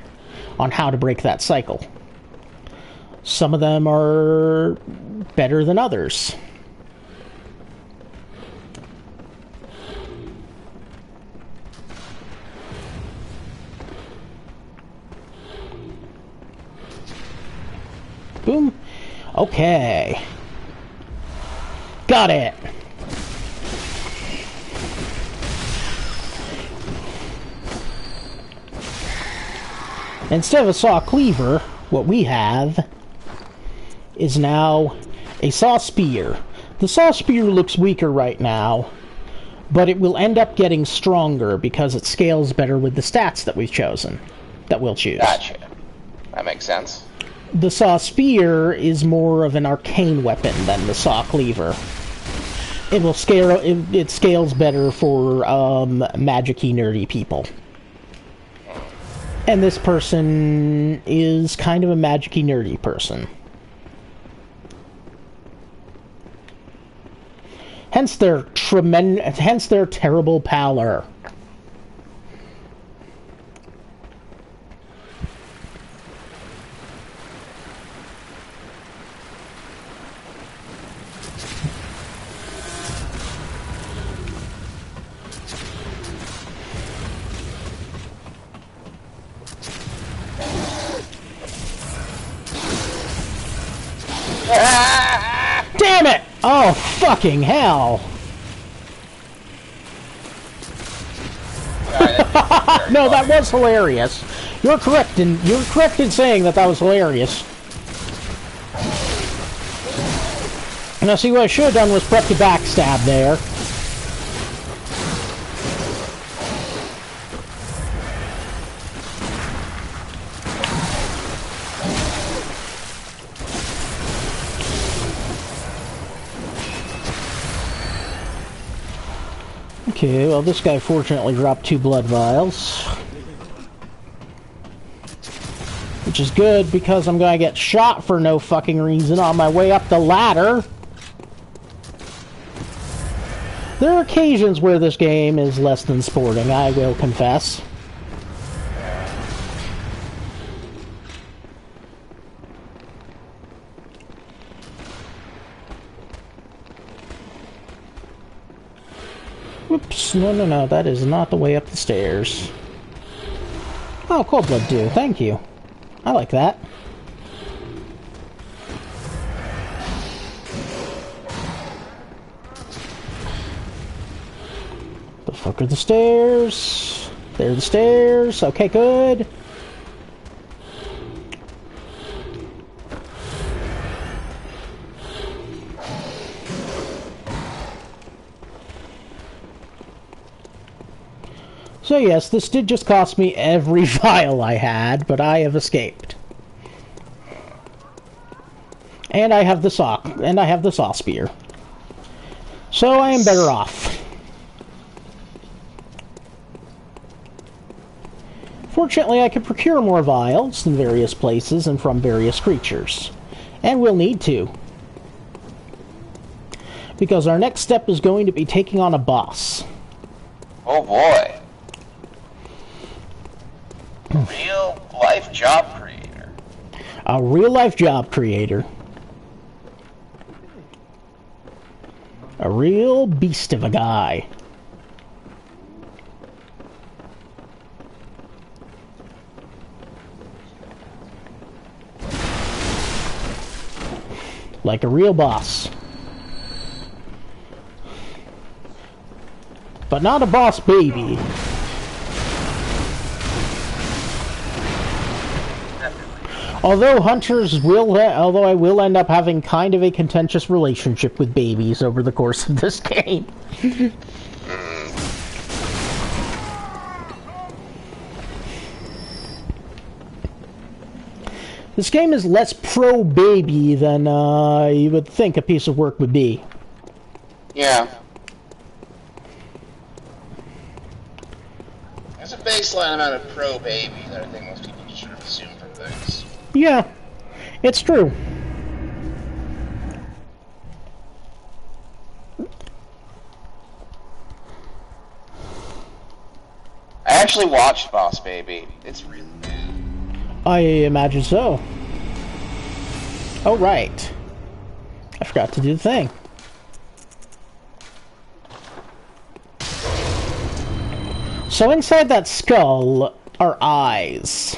on how to break that cycle. Some of them are better than others. Boom. Okay. Got it. Instead of a saw cleaver, what we have is now a saw spear. The saw spear looks weaker right now, but it will end up getting stronger because it scales better with the stats that we've chosen, that we'll choose. Gotcha. That makes sense. The Saw Spear is more of an arcane weapon than the Saw Cleaver. It will scale. It scales better for magic-y, nerdy people. And this person is kind of a magic-y, nerdy person. Hence their terrible pallor. Damn it! Oh, fucking hell! No, that was hilarious. You're correct in saying that was hilarious. Now, see, what I should have done was prep the backstab there. Okay, well, this guy fortunately dropped 2 blood vials. Which is good, because I'm gonna get shot for no fucking reason on my way up the ladder. There are occasions where this game is less than sporting, I will confess. Whoops, no, that is not the way up the stairs. Oh, cold blood too, thank you. I like that. The fuck are the stairs? There are the stairs, okay, good. So yes, this did just cost me every vial I had, but I have escaped. And I have the saw spear. So I am better off. Fortunately, I can procure more vials in various places and from various creatures. And we'll need to. Because our next step is going to be taking on a boss. Oh boy. Real life job creator. A real life job creator. A real beast of a guy. Like a real boss. But not a boss baby. Although I will end up having kind of a contentious relationship with babies over the course of this game. This game is less pro-baby than you would think a piece of work would be. Yeah. There's a baseline amount of pro-baby that I think most people should have assumed from things. Yeah, it's true. I actually watched Boss Baby. It's really good. I imagine so. Oh, right. I forgot to do the thing. So inside that skull are eyes.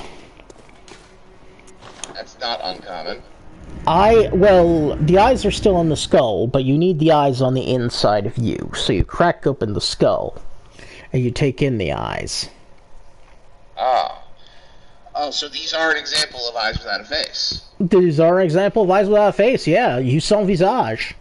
That's not uncommon. Well, the eyes are still in the skull, but you need the eyes on the inside of you. So you crack open the skull, and you take in the eyes. Ah. Oh, so these are an example of eyes without a face. These are an example of eyes without a face, yeah. You sans visage.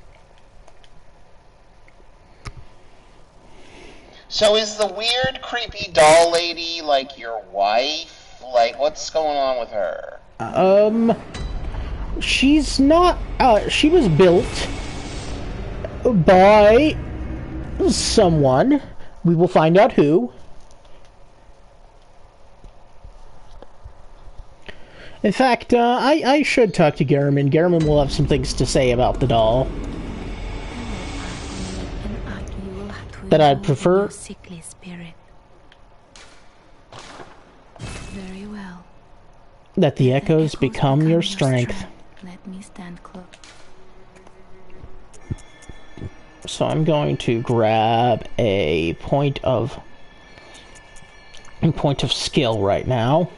So is the weird, creepy doll lady like your wife? Like, what's going on with her? She's not, she was built by someone. We will find out who. In fact, I should talk to Garrett. Garrett will have some things to say about the doll. That I'd prefer. Sickly spirit. Very well. That the echoes become your strength. Let me stand close. So I'm going to grab a point of skill right now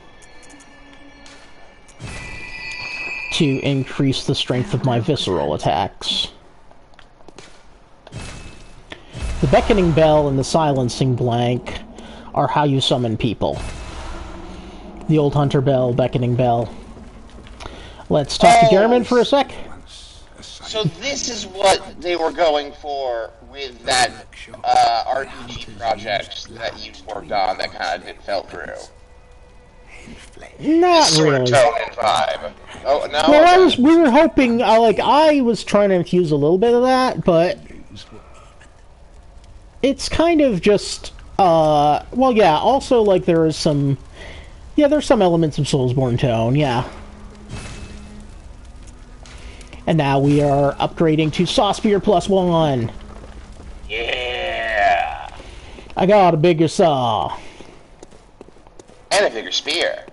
to increase the strength of my visceral attacks. The beckoning bell and the silencing blank are how you summon people. The old hunter bell, beckoning bell. Let's talk to Garrett for a sec. So this is what they were going for with that RPG project that you worked on that kind of fell through. Not Sort really. of tone and vibe. Oh no. Well, we were hoping. I was trying to infuse a little bit of that, but it's kind of just. Well, yeah. Also, like there is some. Yeah, there's some elements of Soulsborne tone. Yeah. And now we are upgrading to Saw Spear +1. Yeah. I got a bigger saw. And a bigger spear.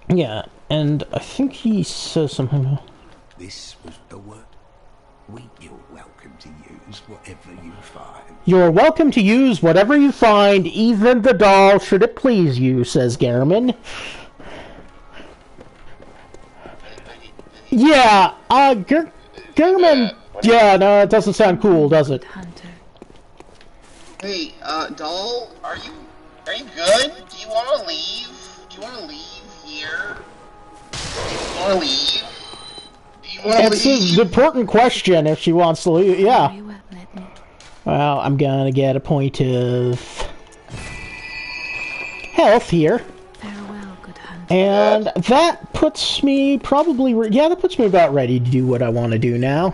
Yeah, and I think he says something. This was the word. You're welcome to use whatever you find. You're welcome to use whatever you find, even the doll, should it please you, says Garrett. Yeah, Garrett. Yeah, no, it doesn't sound cool, does it? Hunter. Hey, doll, are you good? Do you want to leave? Do you want to leave here? Do you want to leave? Do you want to It's leave? an important question if she wants to leave. Yeah. Very well, let me. Well, I'm gonna get a point of health here. Farewell, good hunter. And that puts me probably... Yeah, that puts me about ready to do what I want to do now.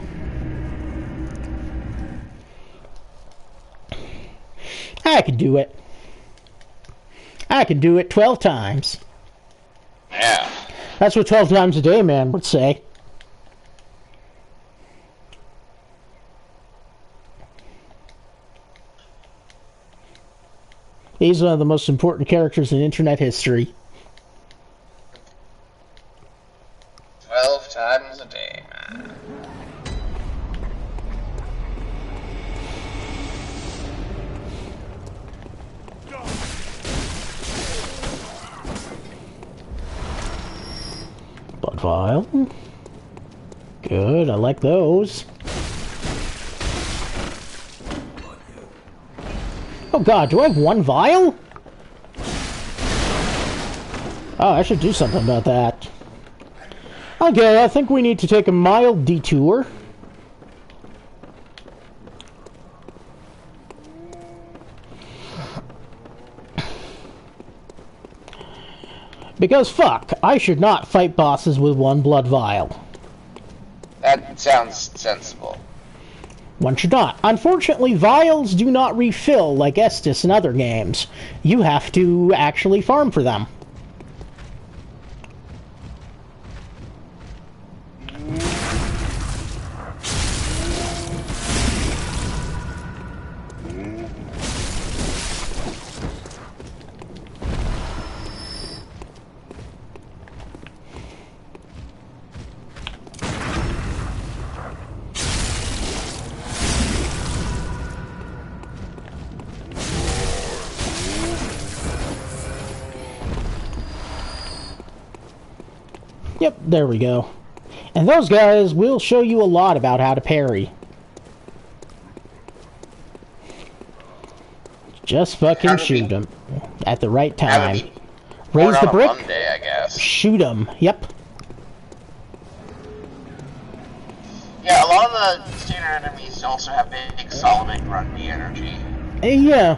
I can do it. I can do it 12 times. Yeah. That's what 12 times a day man would say. He's one of the most important characters in internet history. 12 times a day, man. Blood vial. Good, I like those. Oh god, do I have one vial? Oh, I should do something about that. Okay, I think we need to take a mild detour. Because fuck, I should not fight bosses with one blood vial. That sounds sensible. One should not. Unfortunately, vials do not refill like Estus and other games. You have to actually farm for them. Yep, there we go. And those guys will show you a lot about how to parry. Just fucking shoot them at the right time. Raise the brick. Monday, I guess. Shoot them. Yep. Yeah, a lot of the standard enemies also have big Solomon Grundy energy. Yeah.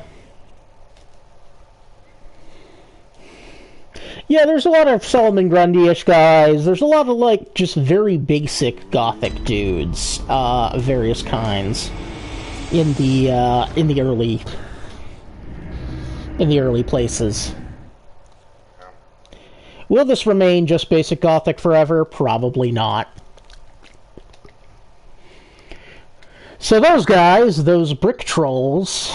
Yeah, there's a lot of Solomon Grundy-ish guys. There's a lot of, like, just very basic Gothic dudes, of various kinds, in the early places. Will this remain just basic Gothic forever? Probably not. So those guys, those brick trolls,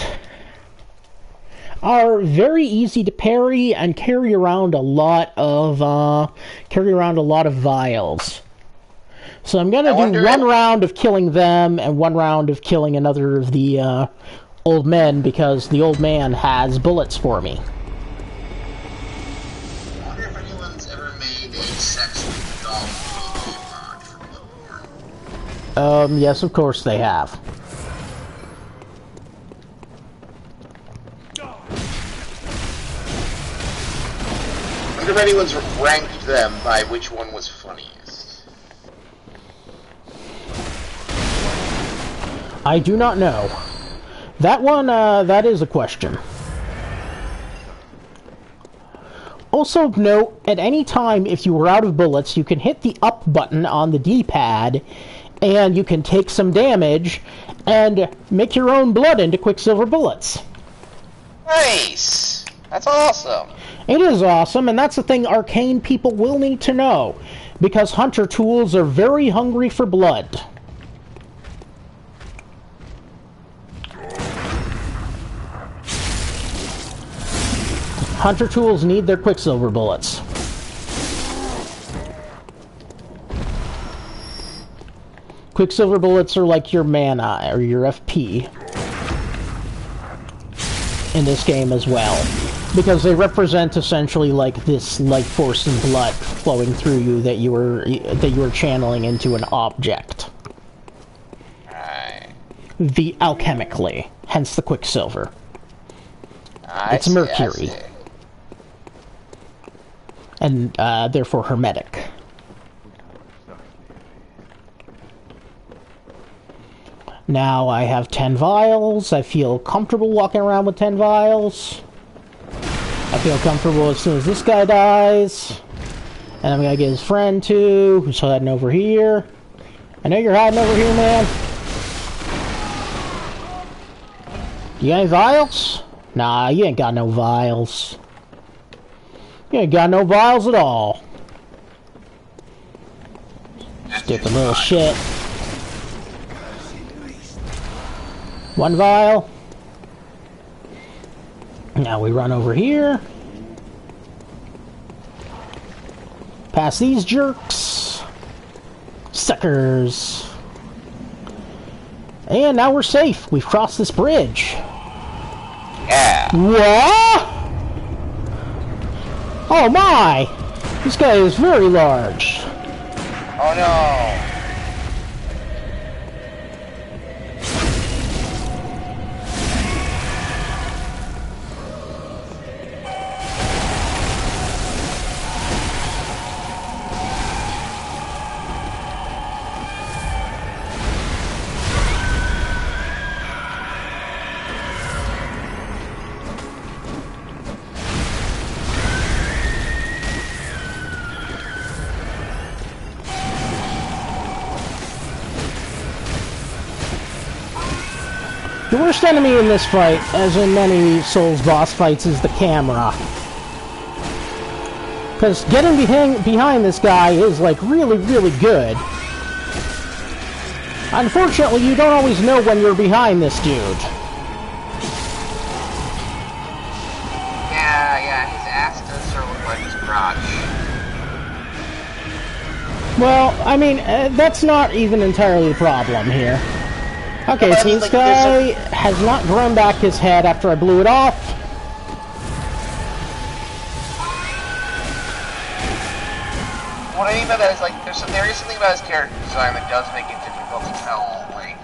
are very easy to parry and carry around a lot of vials. So I'm gonna do one round of killing them and one round of killing another of the old men, because the old man has bullets for me. I wonder if anyone's ever made a sex with dog mod for Bloodborne. Yes, of course they have. I wonder if anyone's ranked them by which one was funniest. I do not know. That one, that is a question. Also note, at any time, if you are out of bullets, you can hit the up button on the D-pad, and you can take some damage, and make your own blood into Quicksilver bullets. Nice! That's awesome. It is awesome, and that's the thing Arcane people will need to know, because hunter tools are very hungry for blood. Hunter tools need their Quicksilver bullets. Quicksilver bullets are like your mana, or your FP, in this game as well. Because they represent essentially like this life force and blood flowing through you that you were channeling into an object. Right. Alchemically, hence the Quicksilver. It's mercury. And therefore hermetic. Now I have 10 vials. I feel comfortable walking around with 10 vials. I feel comfortable as soon as this guy dies. And I'm gonna get his friend too, who's hiding over here. I know you're hiding over here, man. You got any vials? Nah, you ain't got no vials. You ain't got no vials at all. Stupid little shit. One vial. Now we run over here. Past these jerks. Suckers. And now we're safe. We've crossed this bridge. Yeah. What? Oh my! This guy is very large. Oh no. The worst enemy in this fight, as in many Souls boss fights, is the camera. Because getting behind this guy is, like, really, really good. Unfortunately, you don't always know when you're behind this dude. Yeah, his ass does sort of look like his crotch. Well, I mean, that's not even entirely the problem here. Okay, so this guy has not grown back his head after I blew it off. What I mean by that is, like, there is something about his character design that does make it difficult to tell, like,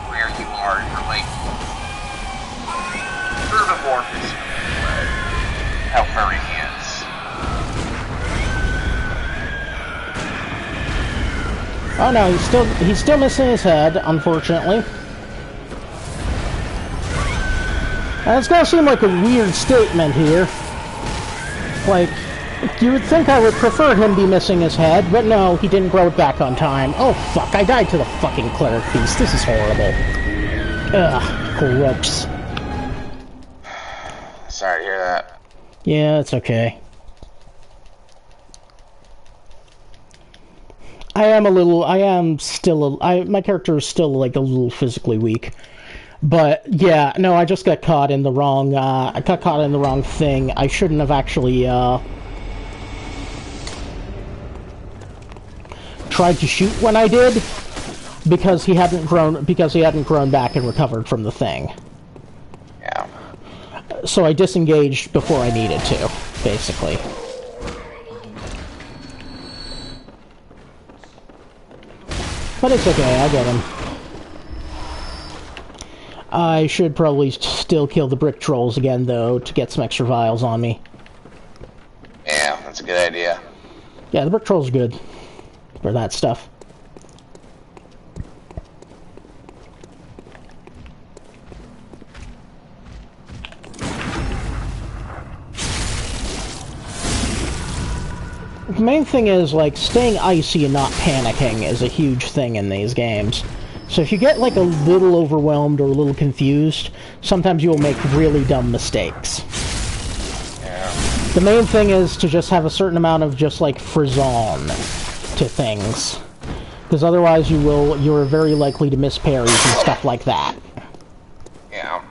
where you are, or, like, sort of amorphous, how furry he is. Oh no, he's still missing his head, unfortunately. And it's gonna seem like a weird statement here. Like, you would think I would prefer him be missing his head, but no, he didn't grow it back on time. Oh fuck, I died to the fucking cleric beast. This is horrible. Ugh, gross. Sorry to hear that. Yeah, it's okay. My character is still, like, a little physically weak. But, yeah, no, I just got caught in the wrong, I got caught in the wrong thing. I shouldn't have actually, tried to shoot when I did, because he hadn't grown back and recovered from the thing. Yeah. So I disengaged before I needed to, basically. But it's okay, I get him. I should probably still kill the brick trolls again, though, to get some extra vials on me. Yeah, that's a good idea. Yeah, the brick trolls are good for that stuff. The main thing is, like, staying icy and not panicking is a huge thing in these games. So if you get, like, a little overwhelmed or a little confused, sometimes you will make really dumb mistakes. Yeah. The main thing is to just have a certain amount of just, like, frisson to things. Because otherwise you're very likely to miss parries and stuff like that. Yeah.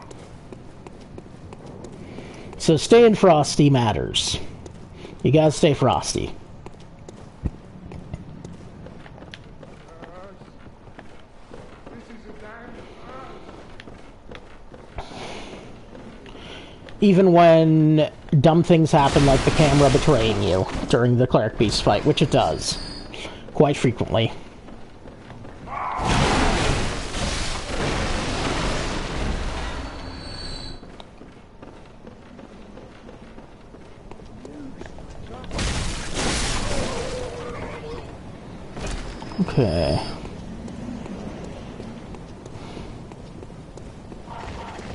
So staying frosty matters. You gotta stay frosty. Even when dumb things happen, like the camera betraying you during the Cleric Beast fight, which it does. Quite frequently. Okay.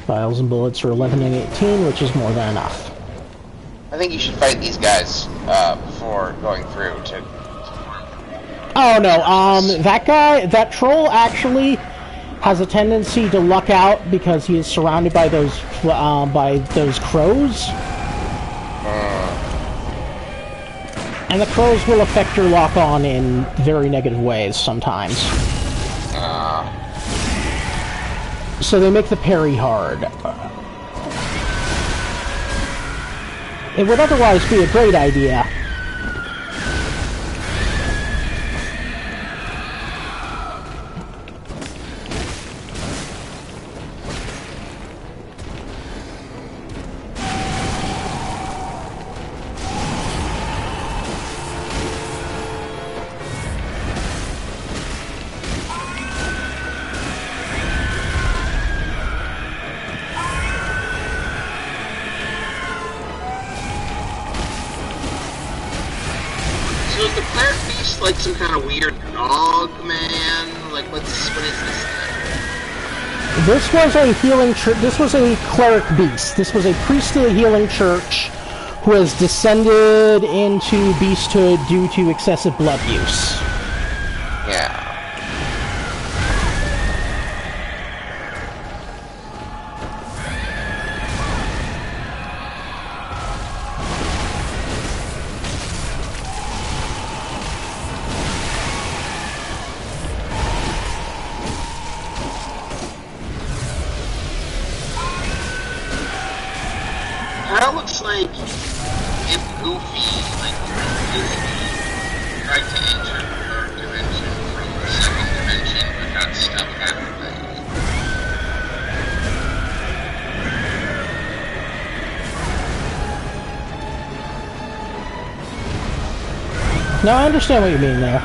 Vials and bullets for 11 and 18, which is more than enough. I think you should fight these guys before going through to... Oh no, that troll actually has a tendency to luck out because he is surrounded by those crows. And the crows will affect your lock-on in very negative ways sometimes. So they make the parry hard. It would otherwise be a great idea. So is the Cleric Beast like some kind of weird dog, man? Like, what is this? This was a healing church. This was a cleric beast. This was a priestly healing church who has descended into beasthood due to excessive blood use. Yeah. Kind of looks like if Goofy, like, tried to enter the third dimension from the second dimension, but got stuck halfway. No, I understand what you mean there.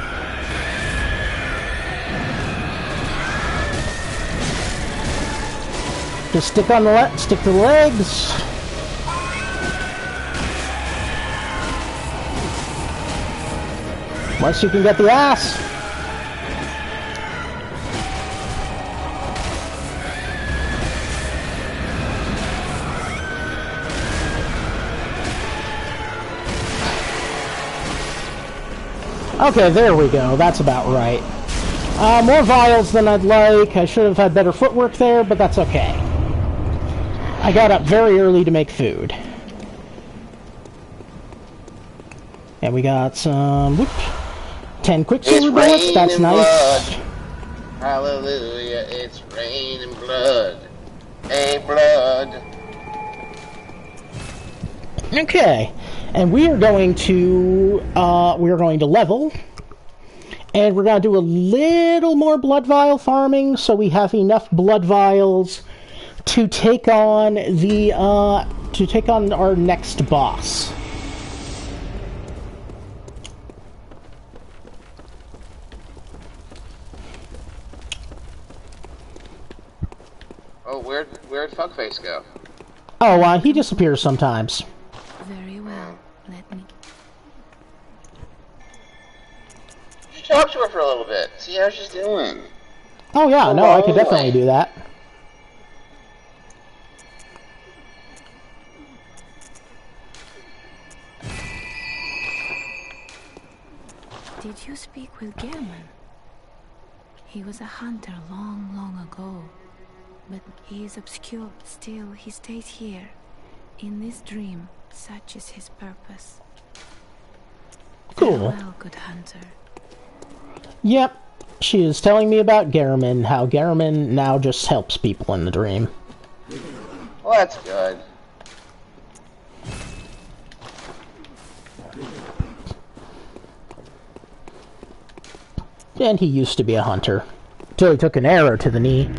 Just stick to the legs. Once you can get the ass. Okay, there we go. That's about right. More vials than I'd like. I should have had better footwork there, but that's okay. I got up very early to make food. And we got some... Whoop, 10 quicksilver bullets. That's nice. Blood. Hallelujah, it's raining blood. Hey, blood. Okay. And we are going to level. And we're going to do a little more blood vial farming, so we have enough blood vials to take on the our next boss. Oh, where'd Fuckface go? Oh, he disappears sometimes. Very well. Let me. Talk to her for a little bit. See how she's doing. Oh yeah, no, I could definitely do that. Did you speak with Garrett? He was a hunter long, long ago. But he is obscure. Still, he stays here. In this dream, such is his purpose. Cool. Farewell, good hunter. Yep. She is telling me about Garrett, how Garrett now just helps people in the dream. Well, that's good. And he used to be a hunter. Till he took an arrow to the knee.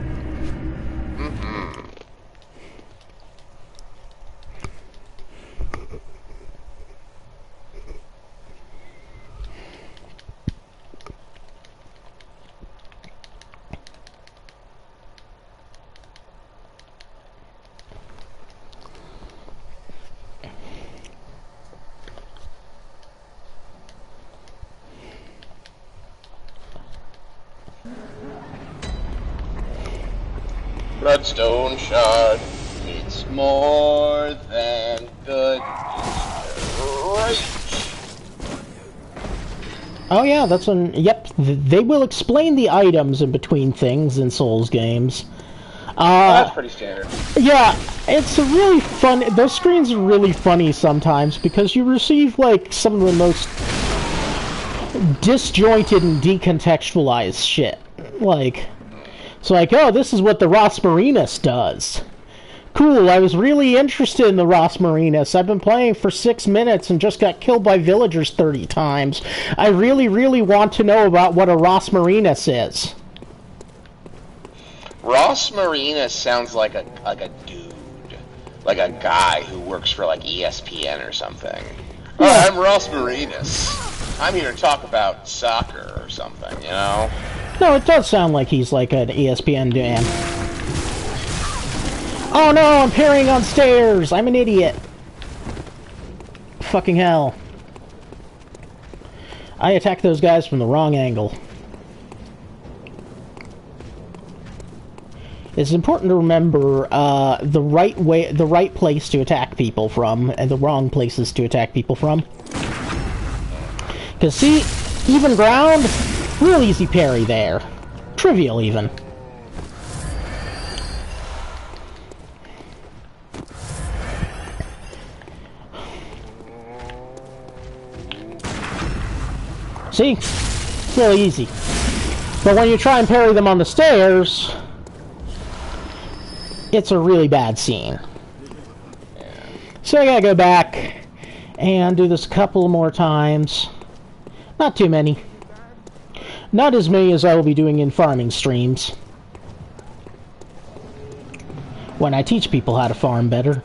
Bloodstone shard. It's more than good. Right. Oh yeah, that's when... Yep, they will explain the items in between things in Souls games. That's pretty standard. Yeah, it's a really fun... Those screens are really funny sometimes because you receive, like, some of the most disjointed and decontextualized shit. Like... It's like, oh, this is what the Rosmarinus does. Cool, I was really interested in the Rosmarinus. I've been playing for 6 minutes and just got killed by villagers 30 times. I really, really want to know about what a Rosmarinus is. Rosmarinus sounds like a dude. Like a guy who works for, like, ESPN or something. Yeah. Oh, I'm Rosmarinus. I'm here to talk about soccer or something, you know? No, it does sound like he's like an ESPN man. Oh no, I'm parrying on stairs! I'm an idiot. Fucking hell. I attacked those guys from the wrong angle. It's important to remember the right place to attack people from, and the wrong places to attack people from. Because see, even ground, real easy parry there. Trivial even. See? It's really easy. But when you try and parry them on the stairs, it's a really bad scene. So I gotta go back and do this a couple more times. Not too many. Not as many as I will be doing in farming streams. When I teach people how to farm better.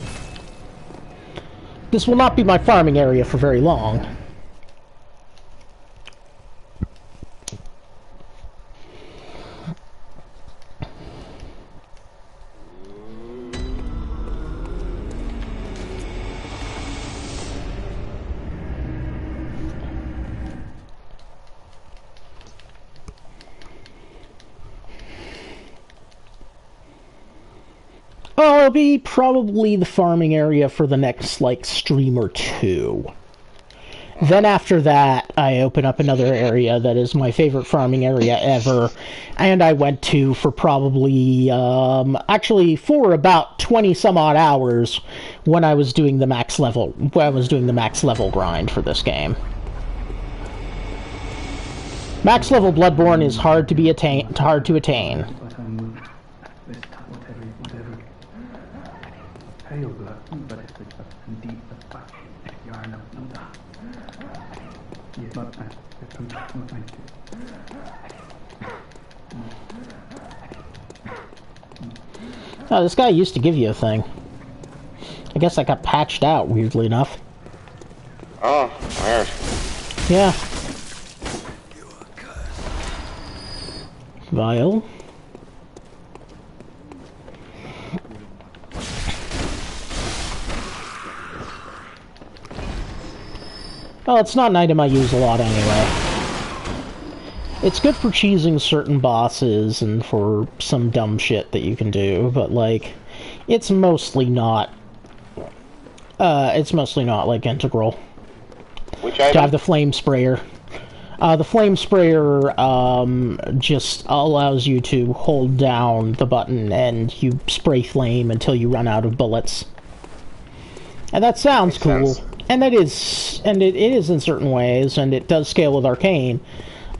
This will not be my farming area for very long. Oh, it'll be probably the farming area for the next, like, stream or two. Then after that, I open up another area that is my favorite farming area ever, and I went to for probably, actually for about 20 some odd hours when I was doing the max level grind for this game. Max level Bloodborne is hard to attain. Oh, this guy used to give you a thing. I guess that got patched out, weirdly enough. Oh, weird. Yeah. Vial. Well, it's not an item I use a lot anyway. It's good for cheesing certain bosses and for some dumb shit that you can do, but, like, it's mostly not, like, integral. Which item? To have the flame sprayer. The flame sprayer, just allows you to hold down the button and you spray flame until you run out of bullets. And that sounds cool. And it is in certain ways, and it does scale with Arcane.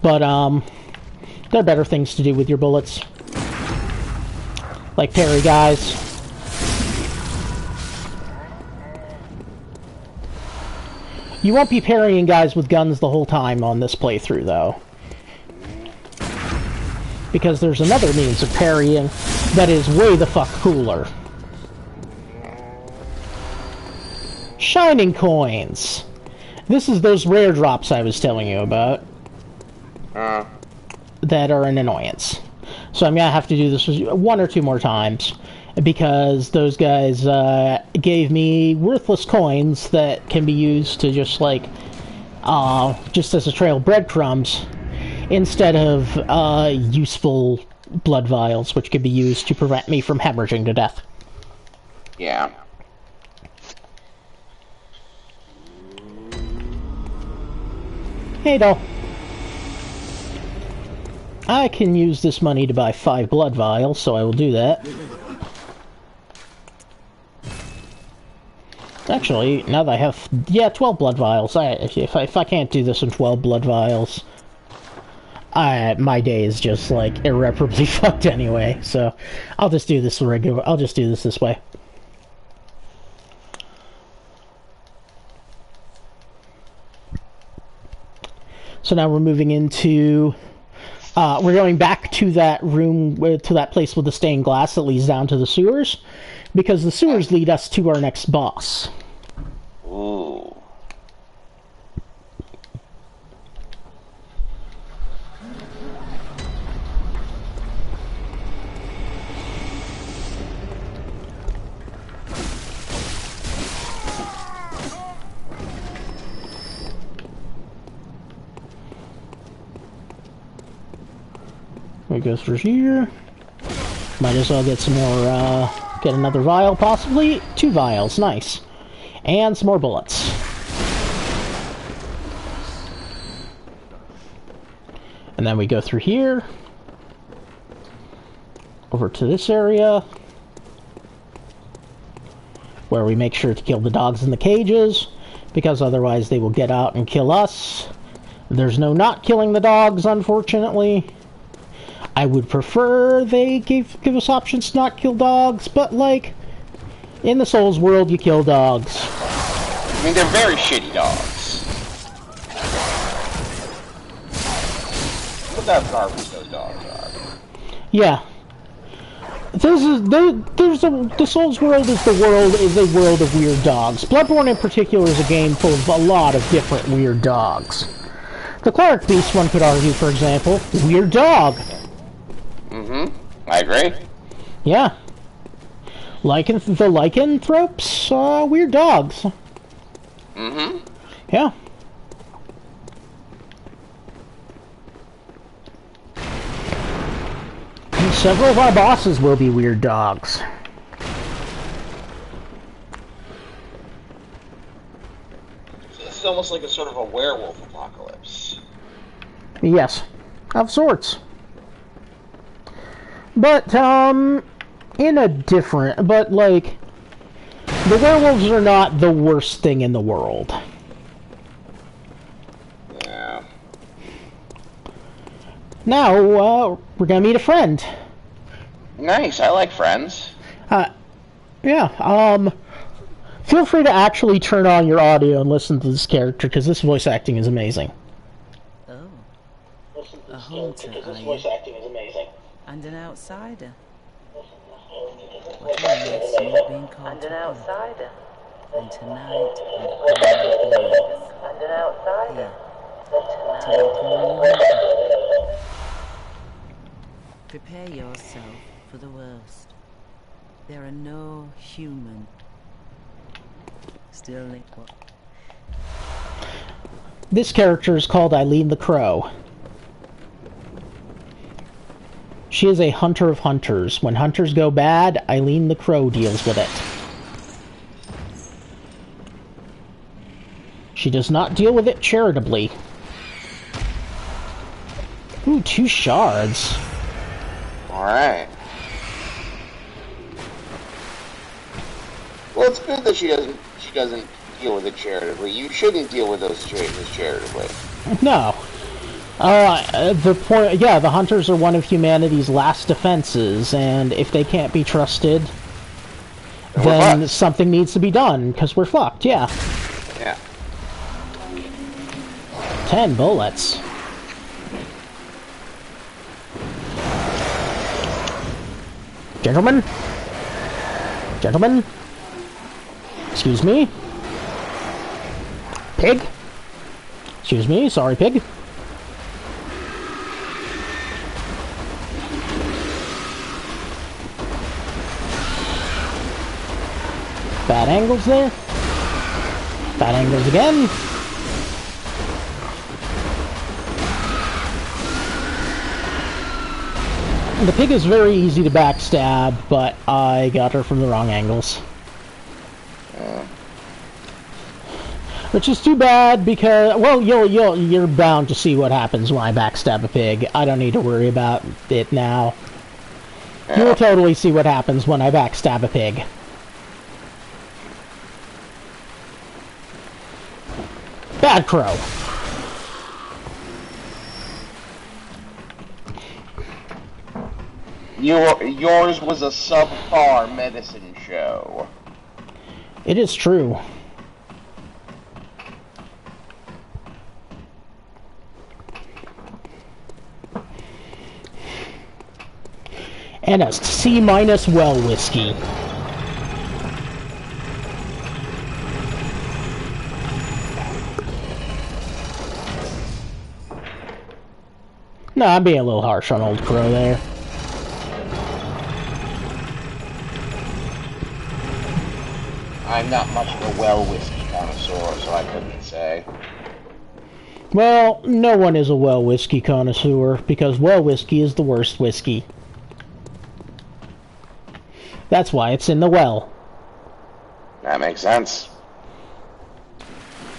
But, there are better things to do with your bullets. Like parry guys. You won't be parrying guys with guns the whole time on this playthrough, though. Because there's another means of parrying that is way the fuck cooler. Shining coins! This is those rare drops I was telling you about. That are an annoyance. So I'm gonna have to do this one or two more times. Because those guys gave me worthless coins that can be used to just, like, just as a trail of breadcrumbs, instead of useful blood vials, which can be used to prevent me from hemorrhaging to death. Yeah. Hey, doll. I can use this money to buy 5 blood vials, so I will do that. Actually, now that I have, 12 blood vials. If I can't do this in 12 blood vials, my day is just, like, irreparably fucked anyway. So I'll just do this regular. I'll just do this way. So now we're moving into. We're going back to that room, to that place with the stained glass that leads down to the sewers, because the sewers lead us to our next boss. Ooh. We go through here. Might as well get some more, get another vial, possibly. 2 vials, nice. And some more bullets. And then we go through here. Over to this area. Where we make sure to kill the dogs in the cages, because otherwise they will get out and kill us. There's no not killing the dogs, unfortunately. I would prefer they give us options to not kill dogs, but, like, in the Souls world, you kill dogs. I mean, they're very shitty dogs. Look how garbage those dogs are. Yeah. The Souls world is a world of weird dogs. Bloodborne in particular is a game full of a lot of different weird dogs. The Cleric Beast, one could argue, for example, weird dog. Mm-hmm. I agree. Yeah. The lycanthropes, weird dogs. Mm-hmm. Yeah. And several of our bosses will be weird dogs. is almost like a sort of a werewolf apocalypse. Yes, of sorts. But, in a different... But, like, the werewolves are not the worst thing in the world. Yeah. Now, we're gonna meet a friend. Nice, I like Friends. Yeah, feel free to actually turn on your audio and listen to this character, because this voice acting is amazing. Oh. A hunter, are you? acting is amazing. And an outsider. What a mess you've been caught up in. And tonight, we're going to be and an outsider. Here, to welcome you home. Prepare yourself for the worst. There are no human. Still, what? This character is called Eileen the Crow. She is a hunter of hunters. When hunters go bad, Eileen the Crow deals with it. She does not deal with it charitably. Ooh, 2 shards. Alright. Well, it's good that she doesn't deal with it charitably. You shouldn't deal with those situations charitably. No. The point, yeah, the hunters are one of humanity's last defenses, and if they can't be trusted, then something needs to be done, because we're fucked, yeah. Yeah. 10 bullets. Gentlemen? Gentlemen? Excuse me? Pig? Excuse me, sorry, pig. Bad angles there. Bad angles again. The pig is very easy to backstab, but I got her from the wrong angles. Which is too bad because, well, you're bound to see what happens when I backstab a pig. I don't need to worry about it now. You will totally see what happens when I backstab a pig. Bad crow. Yours was a subpar medicine show. It is true. And a C- well whiskey. No, I'm being a little harsh on Old Crow there. I'm not much of a well whiskey connoisseur, so I couldn't say. Well, no one is a well whiskey connoisseur, because well whiskey is the worst whiskey. That's why it's in the well. That makes sense.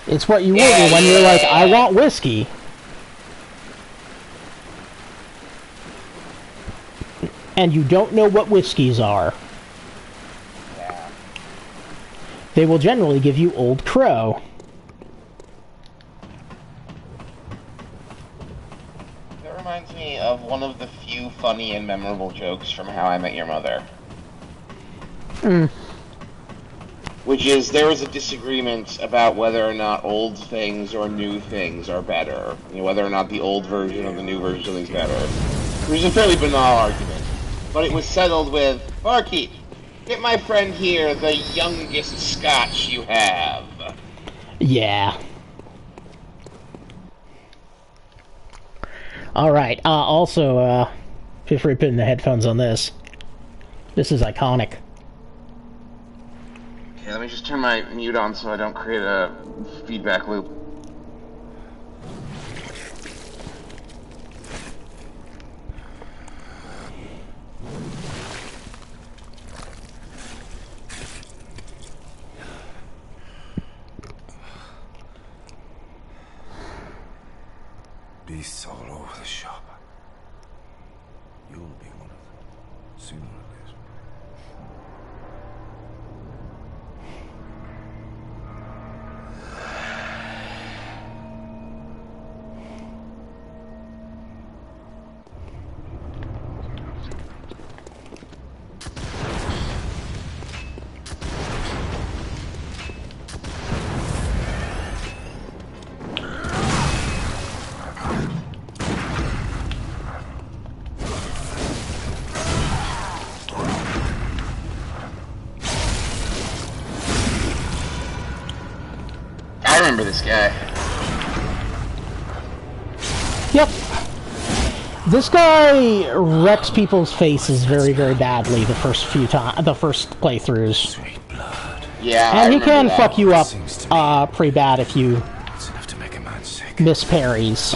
It's what you order when you're like, I want whiskey. And you don't know what whiskeys are. Yeah. They will generally give you Old Crow. That reminds me of one of the few funny and memorable jokes from How I Met Your Mother. Which is, there was a disagreement about whether or not old things or new things are better. You know, whether or not the old version or the new version of something's better. It was a fairly banal argument. But it was settled with, Barkeep, get my friend here the youngest scotch you have. Yeah. Alright, also, feel free to put in the headphones on this. This is iconic. Okay, let me just turn my mute on so I don't create a feedback loop. Beasts all over the shop. You'll be one of them, sooner or later. I remember this guy. Yep. This guy wrecks people's faces very, very badly the first playthroughs. Yeah, And he can that. fuck you up pretty bad if you It's enough to make a man sick. miss parries.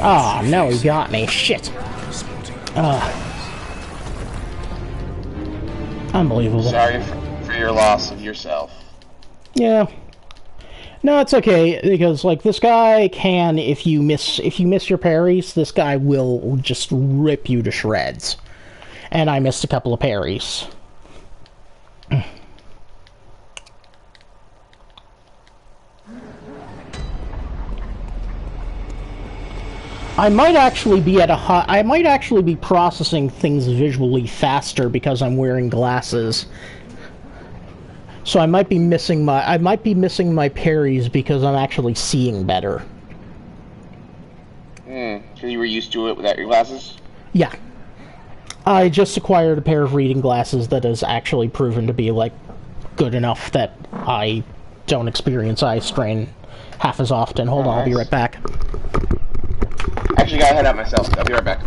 Oh, no, he got me. Shit. Unbelievable. Sorry for your loss of yourself. Yeah. No, it's okay, because, like, this guy can, if you miss your parries, this guy will just rip you to shreds. And I missed a couple of parries. I might actually be processing things visually faster because I'm wearing glasses. So I might be missing my parries because I'm actually seeing better. Because you were used to it without your glasses? Yeah. I just acquired a pair of reading glasses that has actually proven to be, like, good enough that I don't experience eye strain half as often. Hold on, I'll be right back. Actually, gotta head out myself. I'll be right back.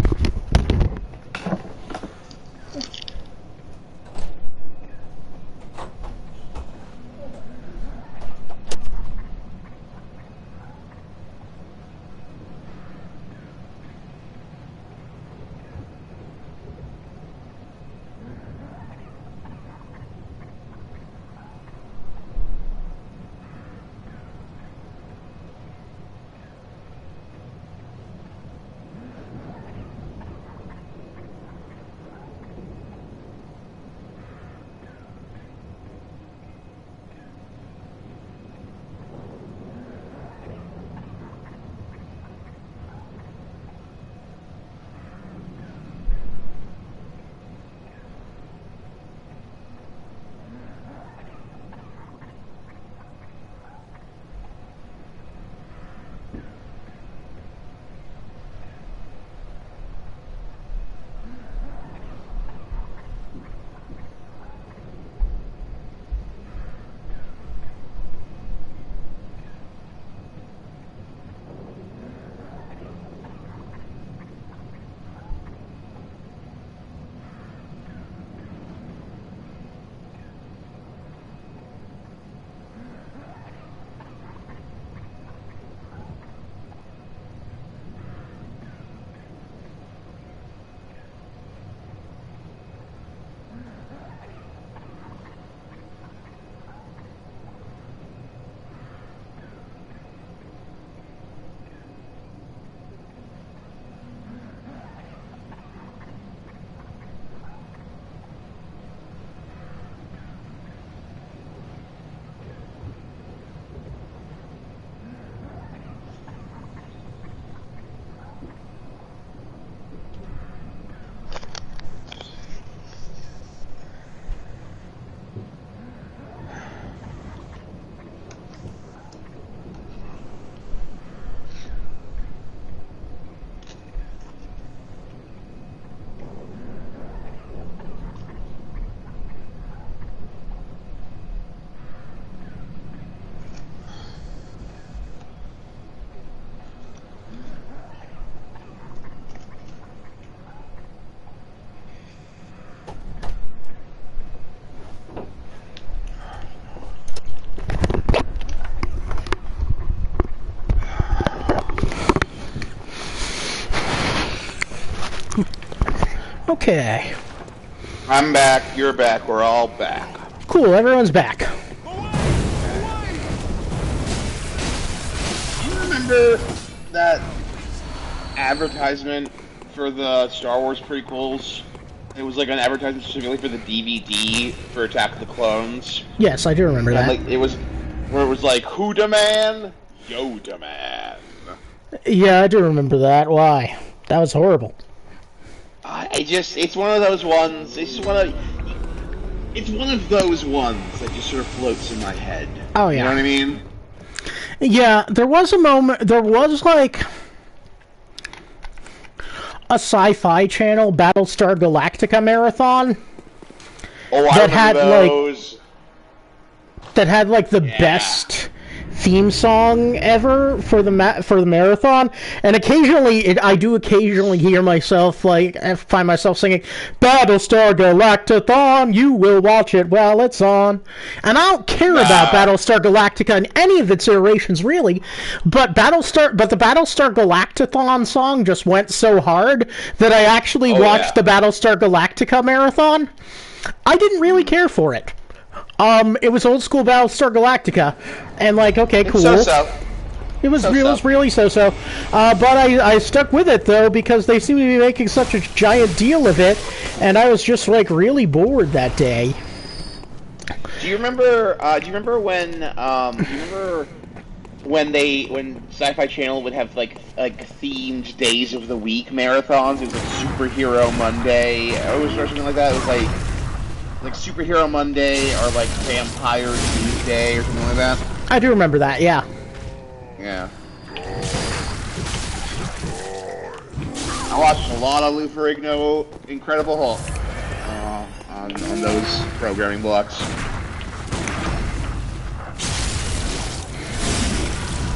Okay. I'm back, you're back, we're all back. Cool, everyone's back. Do you remember that advertisement for the Star Wars prequels? It was like an advertisement specifically for the DVD for Attack of the Clones. Yes, I do remember that. Like it was where it was like Huda Man, Yoda Man. Yeah, I do remember that. Why? That was horrible. It's one of those ones. It's one of those ones that just sort of floats in my head. Oh yeah. You know what I mean? Yeah, there was a moment. There was like a Sci-Fi Channel Battlestar Galactica marathon. Oh, I remember those. That had like the best theme song ever for the marathon, and occasionally I do occasionally hear myself I find myself singing Battlestar Galactathon, you will watch it while it's on. And I don't care about Battlestar Galactica in any of its iterations really, but the Battlestar Galactathon song just went so hard that I actually watched the Battlestar Galactica marathon. I didn't really care for it. It was old school Battlestar Galactica, and like, okay, cool. So-so. It was really so-so. But I stuck with it though because they seemed to be making such a giant deal of it, and I was just like really bored that day. Do you remember? Do you remember when Sci-Fi Channel would have like themed days of the week marathons? It was like Superhero Monday, or something like that. It was like Superhero Monday or like Vampire Tuesday or something like that. I do remember that, yeah. Yeah. I watched a lot of Lou Ferrigno Incredible Hulk on those programming blocks.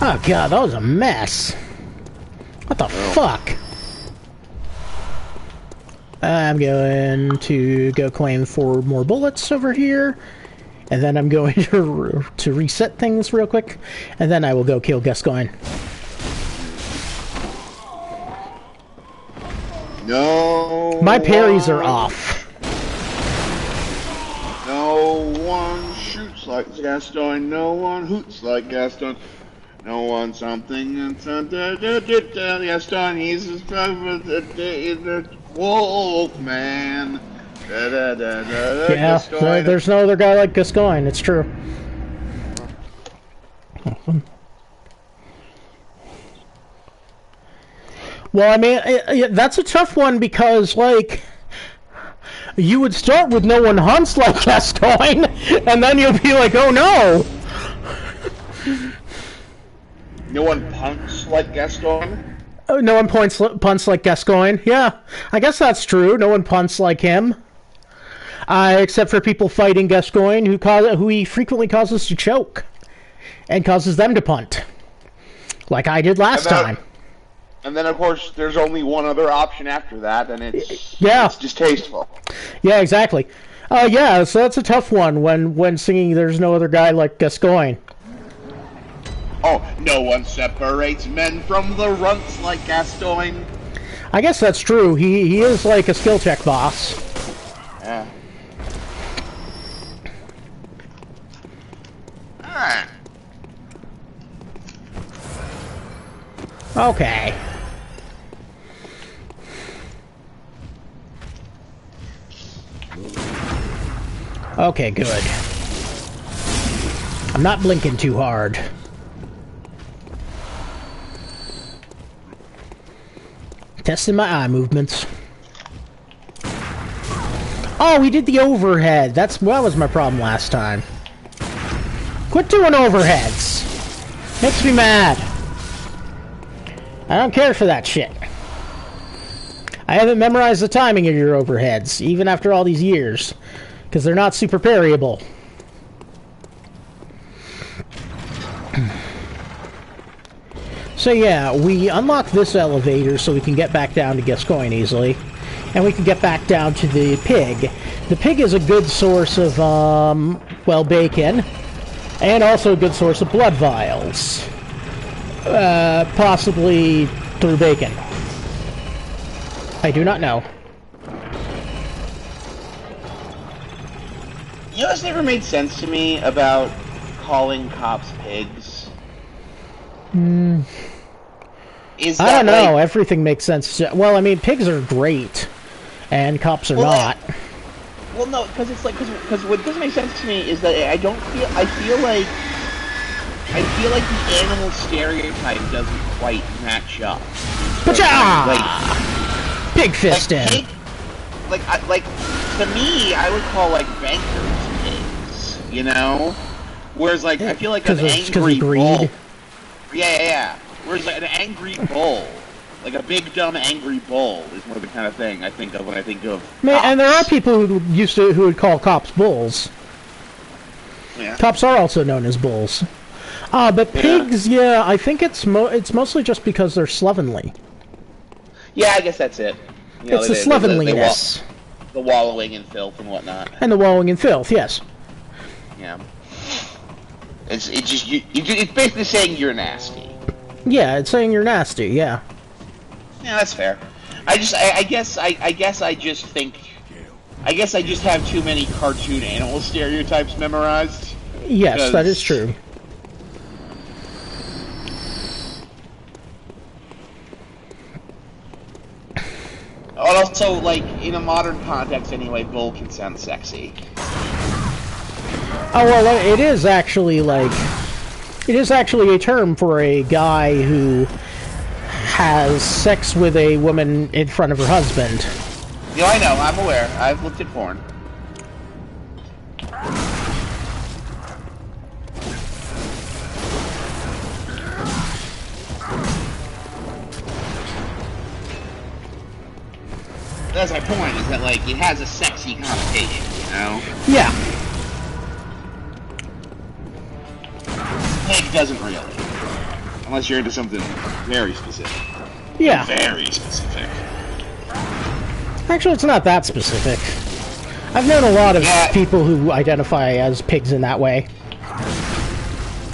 Oh god, that was a mess. What the fuck? I'm going to go claim 4 more bullets over here, and then I'm going to reset things real quick, and then I will go kill Gascoigne. No. My parries are off. No one shoots like Gascoigne. No one hoots like Gascoigne. No one something and something. Gascoigne, he's a wolf man. Yeah, there's no other guy like Gascoigne, it's true. Well, I mean, that's a tough one because, like, you would start with no one hunts like Gascoigne, and then you'll be like, oh no! No one punts like Gascoigne? Oh, no one punts like Gascoigne. Yeah, I guess that's true. No one punts like him. Except for people fighting Gascoigne, who he frequently causes to choke. And causes them to punt. Like I did last time. And then, of course, there's only one other option after that, and it's distasteful. Yeah, exactly. Yeah, so that's a tough one when singing There's No Other Guy Like Gascoigne. Oh, no one separates men from the runts like Gascoigne. I guess that's true. He is like a skill check boss. Yeah. Alright. Okay. Okay, good. I'm not blinking too hard. Testing my eye movements. Oh, we did the overhead. That was my problem last time. Quit doing overheads. Makes me mad. I don't care for that shit. I haven't memorized the timing of your overheads, even after all these years, because they're not super parryable. So yeah, we unlock this elevator so we can get back down to Gascoigne easily. And we can get back down to the pig. The pig is a good source of, well, bacon. And also a good source of blood vials. Possibly through bacon. I do not know. You know what's never made sense to me about calling cops pigs? Is I don't that, know. like, Everything makes sense. Well, I mean, pigs are great, and cops are not. Well, no, because it's like because what doesn't make sense to me is that I feel like the animal stereotype doesn't quite match up. Pacha! Pig fisting. Like to me, I would call like bankers pigs, you know. Whereas like I feel like an angry bull. Yeah. Whereas like an angry bull, like a big dumb angry bull, is more the kind of thing I think of when I think of. Cops. And there are people who would call cops bulls. Yeah. Cops are also known as bulls. But pigs, yeah, I think it's mostly just because they're slovenly. Yeah, I guess that's it. You know, it's the slovenliness. The wallowing in filth and whatnot. And the wallowing in filth, yes. Yeah. It's basically saying you're nasty. Yeah, it's saying you're nasty, yeah. Yeah, that's fair. I guess I just have too many cartoon animal stereotypes memorized. Yes, that is true. Also, like, in a modern context anyway, bull can sound sexy. Oh, well, it is actually a term for a guy who has sex with a woman in front of her husband. Yeah, I know, I'm aware. I've looked at porn. That's my point, is that, like, it has a sexy connotation, you know? Yeah. Pig doesn't really. Unless you're into something very specific. Yeah. Very specific. Actually, it's not that specific. I've known a lot of people who identify as pigs in that way.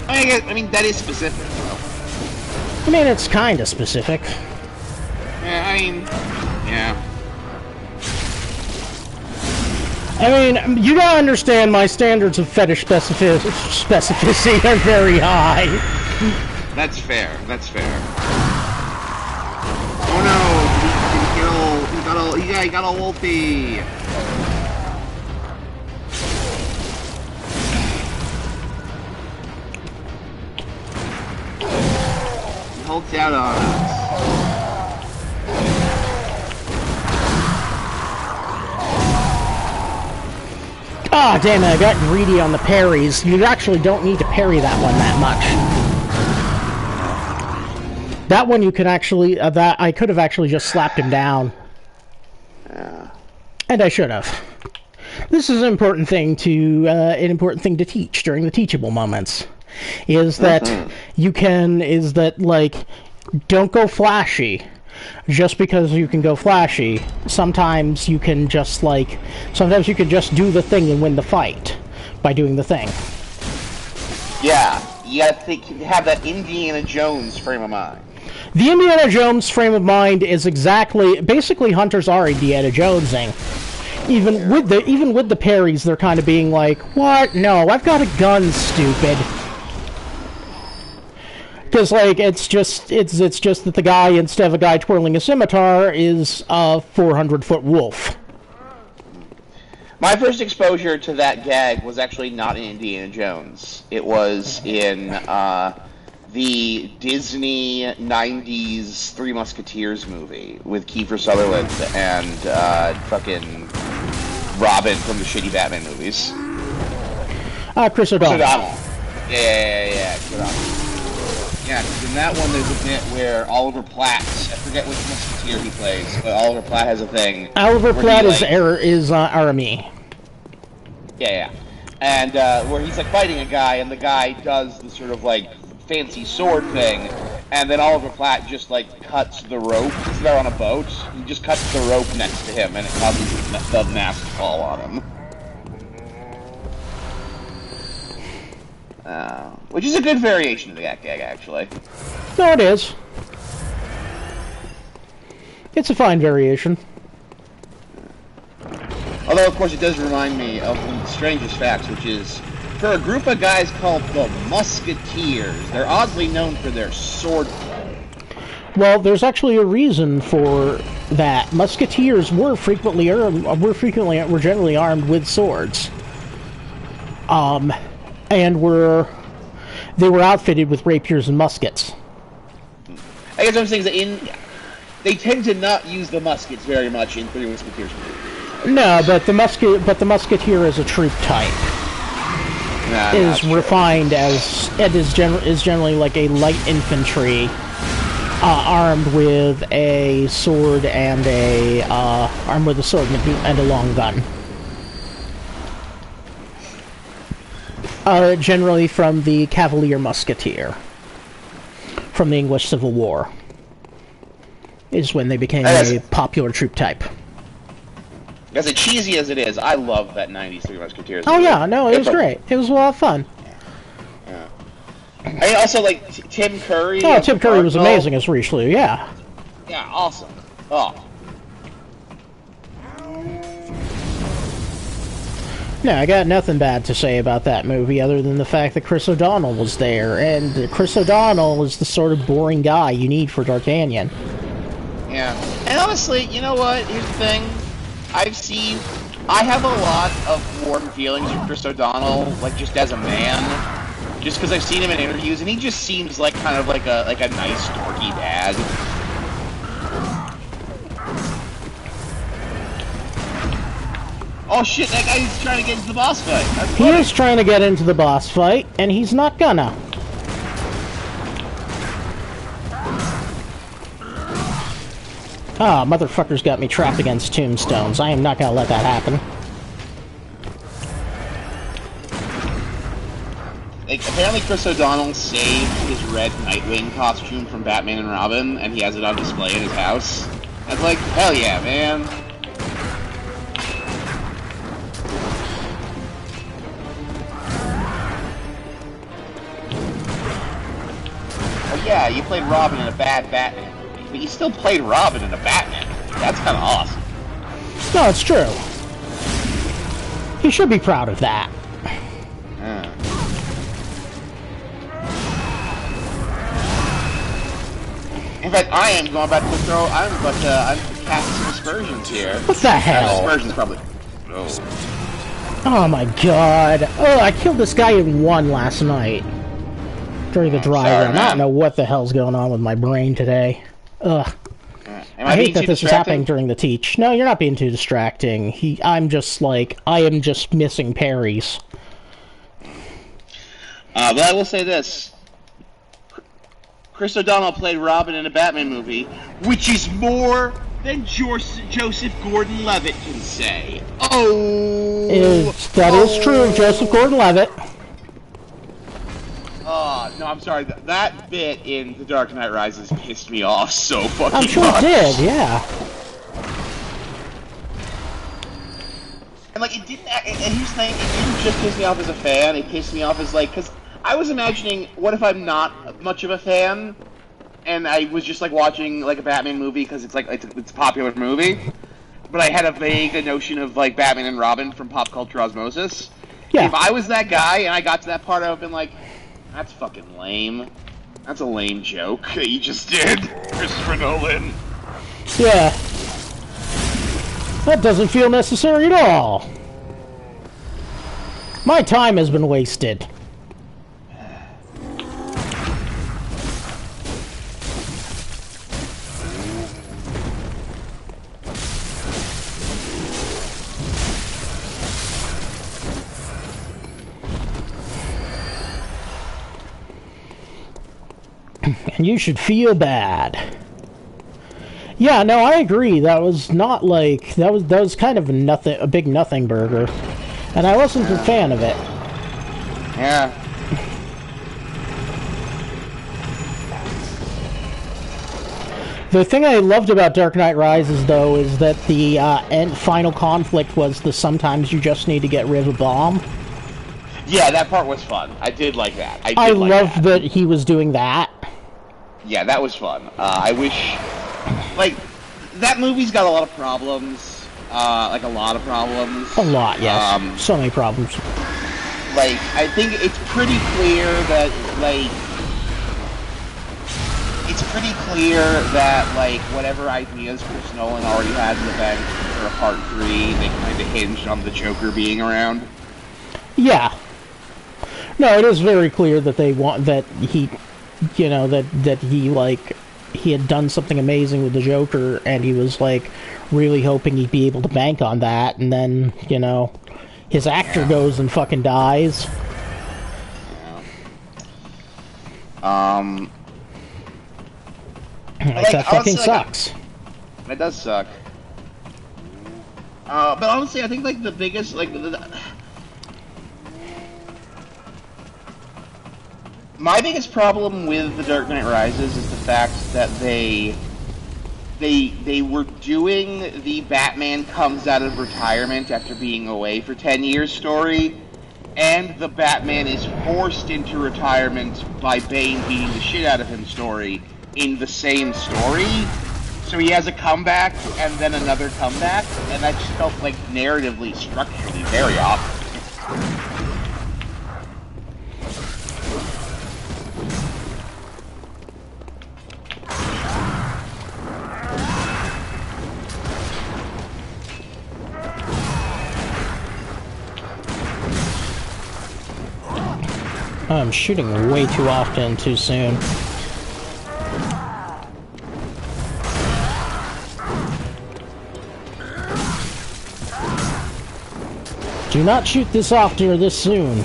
I mean, that is specific, though. I mean, it's kind of specific. Yeah, I mean, yeah. I mean, you gotta understand my standards of fetish specificity are very high. That's fair, that's fair. Oh no, he got a wolfie. He holds out on us. Ah, damn it, I got greedy on the parries. You actually don't need to parry that one that much. That one you can actually, I could have actually just slapped him down. And I should have. This is an important thing to teach during the teachable moments. Is that don't go flashy. Just because you can go flashy, sometimes you can just do the thing and win the fight by doing the thing. Yeah, you gotta have that Indiana Jones frame of mind. The Indiana Jones frame of mind is basically hunters are Indiana Jonesing. Even with the parries, they're kind of being like, "What? No, I've got a gun, stupid." Because, like, it's just that the guy, instead of a guy twirling a scimitar, is a 400-foot wolf. My first exposure to that gag was actually not in Indiana Jones. It was in the Disney 90s Three Musketeers movie with Kiefer Sutherland and fucking Robin from the shitty Batman movies. Chris O'Donnell. Yeah, Chris O'Donnell. Yeah, because in that one there's a bit where Oliver Platt, I forget which Musketeer he plays, but Oliver Platt has a thing. Oliver Platt is Army. Yeah. And where he's like fighting a guy, and the guy does the sort of like fancy sword thing, and then Oliver Platt just like cuts the rope. Because they're on a boat. He just cuts the rope next to him, and it causes the mask to fall on him. Which is a good variation of the gag, actually. No, it is. It's a fine variation. Although Although, of course, it does remind me of one of the strangest facts, which is, for a group of guys called the Musketeers, they're oddly known for their swordplay. Well, there's actually a reason for that. Musketeers were generally armed with swords. And they were outfitted with rapiers and muskets. I guess what I'm saying is that they tend to not use the muskets very much in Three Musketeers movies. No, but the musketeer as a troop type is refined as is generally like a light infantry, armed with a sword and a long gun. Generally from the Cavalier Musketeer from the English Civil War is when they became a popular troop type. As cheesy as it is, I love that 90s Three Musketeers. Oh yeah, no, it was great. It was a lot of fun. Yeah. I also like Tim Curry. Oh, Tim Curry was amazing as Richelieu, yeah. Yeah, awesome. Oh. No, I got nothing bad to say about that movie other than the fact that Chris O'Donnell was there, and Chris O'Donnell is the sort of boring guy you need for D'Artagnan. Yeah. And honestly, you know what? Here's the thing. I have a lot of warm feelings for Chris O'Donnell, like just as a man, just because I've seen him in interviews, and he just seems like kind of like a nice dorky dad. Oh shit! That guy's trying to get into the boss fight. He is trying to get into the boss fight, and he's not gonna. Ah, motherfucker's got me trapped against tombstones. I am not gonna let that happen. Like, apparently Chris O'Donnell saved his red Nightwing costume from Batman and Robin, and he has it on display in his house. I was like, hell yeah, man. Oh yeah, you played Robin in a bad Batman. But you still played Robin in a Batman. That's kind of awesome. No, it's true. He should be proud of that. Yeah. In fact, I am going back to throw. I'm casting some aspersions here. What the hell? Aspersions, probably. No. Oh my god. Oh, I killed this guy in one last night. During the dry run. I don't know what the hell's going on with my brain today. Ugh. I hate that this is happening during the teach. No, you're not being too distracting. I am just missing parries. But I will say this. Chris O'Donnell played Robin in a Batman movie, which is more than Joseph Gordon-Levitt can say. Oh! That is true of Joseph Gordon-Levitt. No, I'm sorry. That bit in The Dark Knight Rises pissed me off so fucking much. I'm sure it did, yeah. And, like, it didn't... And here's the thing, it didn't just piss me off as a fan, it pissed me off as, like... Because I was imagining, what if I'm not much of a fan, and I was just, like, watching, like, a Batman movie because it's, like, it's a popular movie, but I had a vague notion of, like, Batman and Robin from pop culture osmosis. Yeah. If I was that guy and I got to that part, I would have been like... That's fucking lame. That's a lame joke that you just did, Christopher Nolan. Yeah. That doesn't feel necessary at all. My time has been wasted. And you should feel bad. Yeah, no, I agree. That was not like that was kind of a big nothing burger, and I wasn't a fan of it. Yeah. The thing I loved about Dark Knight Rises, though, is that the final conflict was the sometimes you just need to get rid of a bomb. Yeah, that part was fun. I did like that. I loved that he was doing that. Yeah, that was fun. I wish... Like, that movie's got a lot of problems, like a lot of problems. A lot, yes. So many problems. Like, I think it's pretty clear that, like, whatever ideas Chris Nolan already had in the bank for a Part 3, they kind of hinged on the Joker being around. Yeah. No, it is very clear that they want, that he, you know, that he, like, he had done something amazing with the Joker, and he was, like, really hoping he'd be able to bank on that, and then, you know, his actor goes and fucking dies. Yeah. Like, that fucking sucks. It does suck. But honestly, I think, like, the biggest, like, my biggest problem with The Dark Knight Rises is the fact that they were doing the Batman comes out of retirement after being away for 10 years story, and the Batman is forced into retirement by Bane beating the shit out of him story in the same story. So he has a comeback and then another comeback, and that just felt like narratively, structurally very off. I'm shooting way too often, too soon. Do not shoot this often or this soon.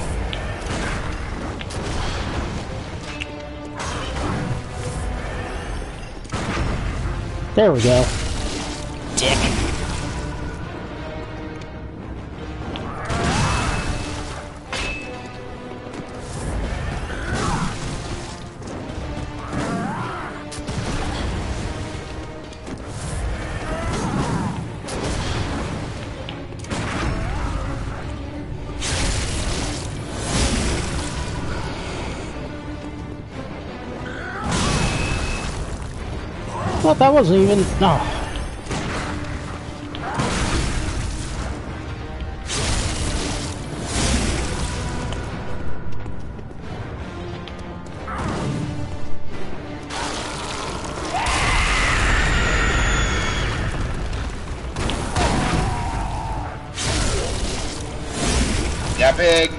There we go. Dick. Well, that wasn't even... No. Yeah, big.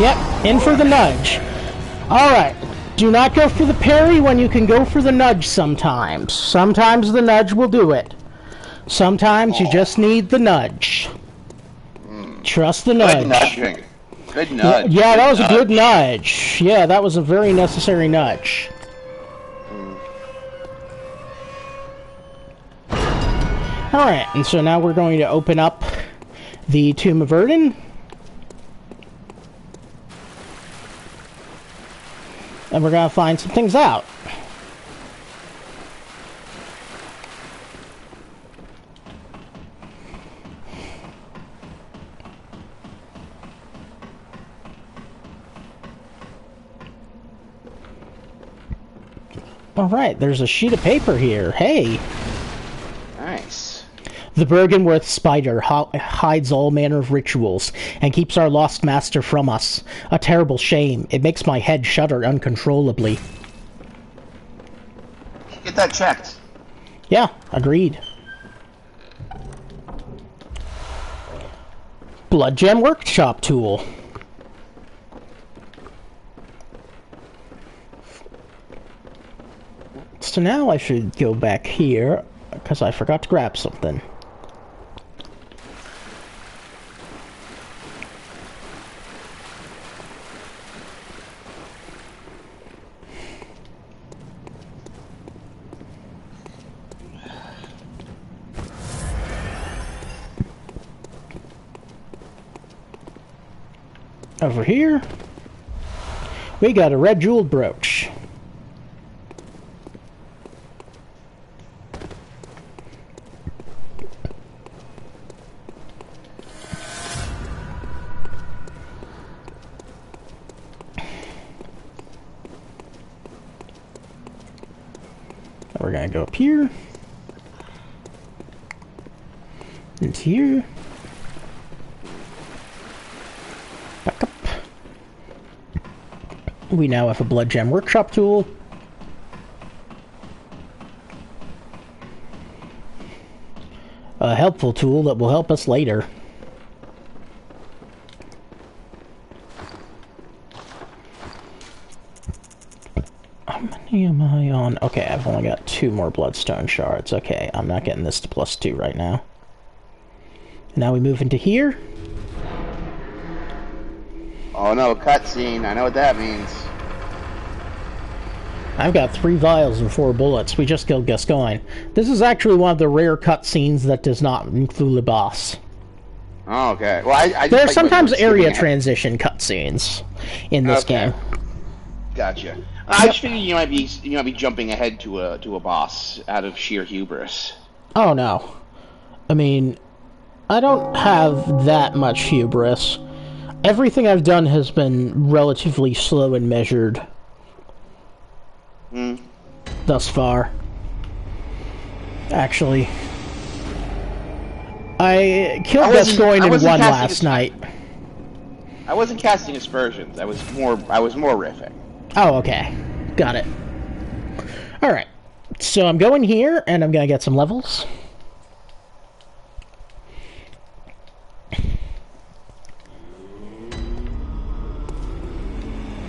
Yep, in for the nudge. Alright, do not go for the parry when you can go for the nudge sometimes. Sometimes the nudge will do it. Sometimes you just need the nudge. Trust the nudge. Good nudging. Good nudge. Yeah, that was a good nudge. Yeah, that was a very necessary nudge. Alright, and so now we're going to open up the Tomb of Verdun. And we're going to find some things out. Alright, there's a sheet of paper here. Hey! Nice. The Bergenworth spider hides all manner of rituals and keeps our lost master from us. A terrible shame. It makes my head shudder uncontrollably. Get that checked. Yeah, agreed. Blood Gem Workshop Tool. So now I should go back here, because I forgot to grab something. Over here, we got a red jeweled brooch. We're gonna go up here. Into here. Back up. We now have a blood gem workshop tool. A helpful tool that will help us later. How many am I on? Okay, I've only got 2 more bloodstone shards. Okay, I'm not getting this to +2 right now. Now we move into here. Oh no, cutscene. I know what that means. I've got 3 vials and 4 bullets. We just killed Gascoigne. This is actually one of the rare cutscenes that does not include a boss. Oh, okay. Well, I There are just, sometimes like, area skipping transition cutscenes in this game. Gotcha. I just figured you might be jumping ahead to a boss out of sheer hubris. Oh no. I mean, I don't have that much hubris. Everything I've done has been relatively slow and measured. Thus far. Actually. I killed Gascoigne in one last night. I wasn't casting aspersions. I was more riffing. Oh, okay. Got it. Alright. So I'm going here, and I'm gonna get some levels.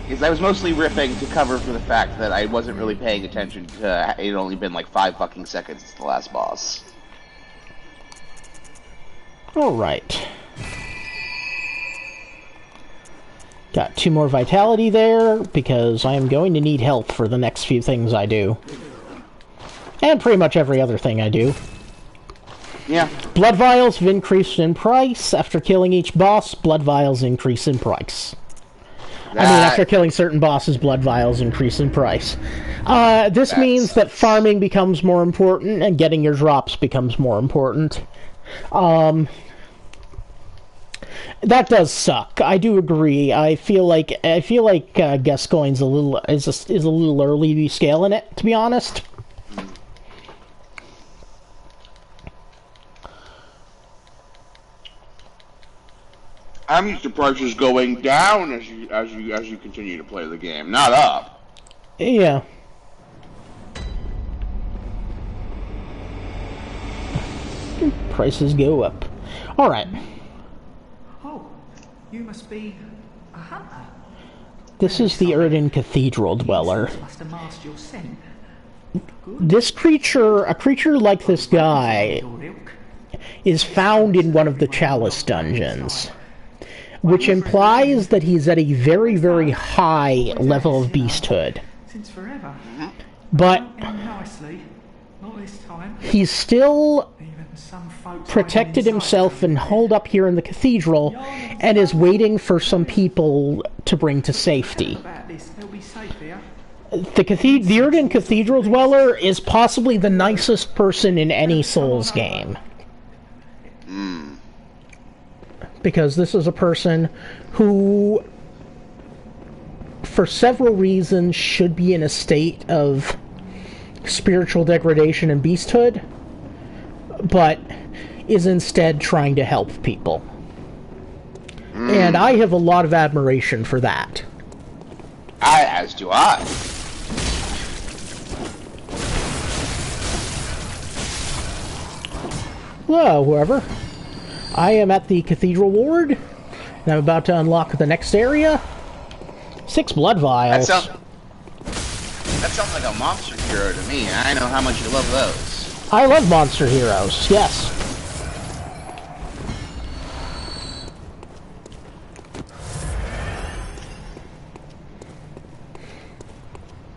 Because I was mostly riffing to cover for the fact that I wasn't really paying attention to it had only been like 5 fucking seconds to the last boss. Alright. Got 2 more vitality there, because I am going to need help for the next few things I do. And pretty much every other thing I do. Yeah. Blood vials have increased in price. After killing each boss, blood vials increase in price. I mean, after killing certain bosses, blood vials increase in price. This means that farming becomes more important, and getting your drops becomes more important. That does suck. I do agree. I feel like Gascoigne's a little early to be scaling it, to be honest. I'm used to prices going down as you continue to play the game, not up. Yeah. Prices go up. All right. Oh, you must be a hunter. This is the Erden Cathedral Dweller. Must have mastered your scent. This creature, a creature like this guy, is found in one of the Chalice dungeons, which implies that he's at a very, very high level of beasthood. Since forever. But Nicely. Not this time. he's still Even some folks protected himself and holed up here in the cathedral and is waiting for some people to bring to safety. about this, they'll be safe here. The Erden Cathedral Dweller is possibly the nicest person in any Souls game. Because this is a person who, for several reasons, should be in a state of spiritual degradation and beasthood, but is instead trying to help people. And I have a lot of admiration for that. As do I. Hello, whoever. I am at the Cathedral Ward, and I'm about to unlock the next area. 6 blood vials. That sounds like a monster hero to me. I know how much you love those. I love monster heroes, yes.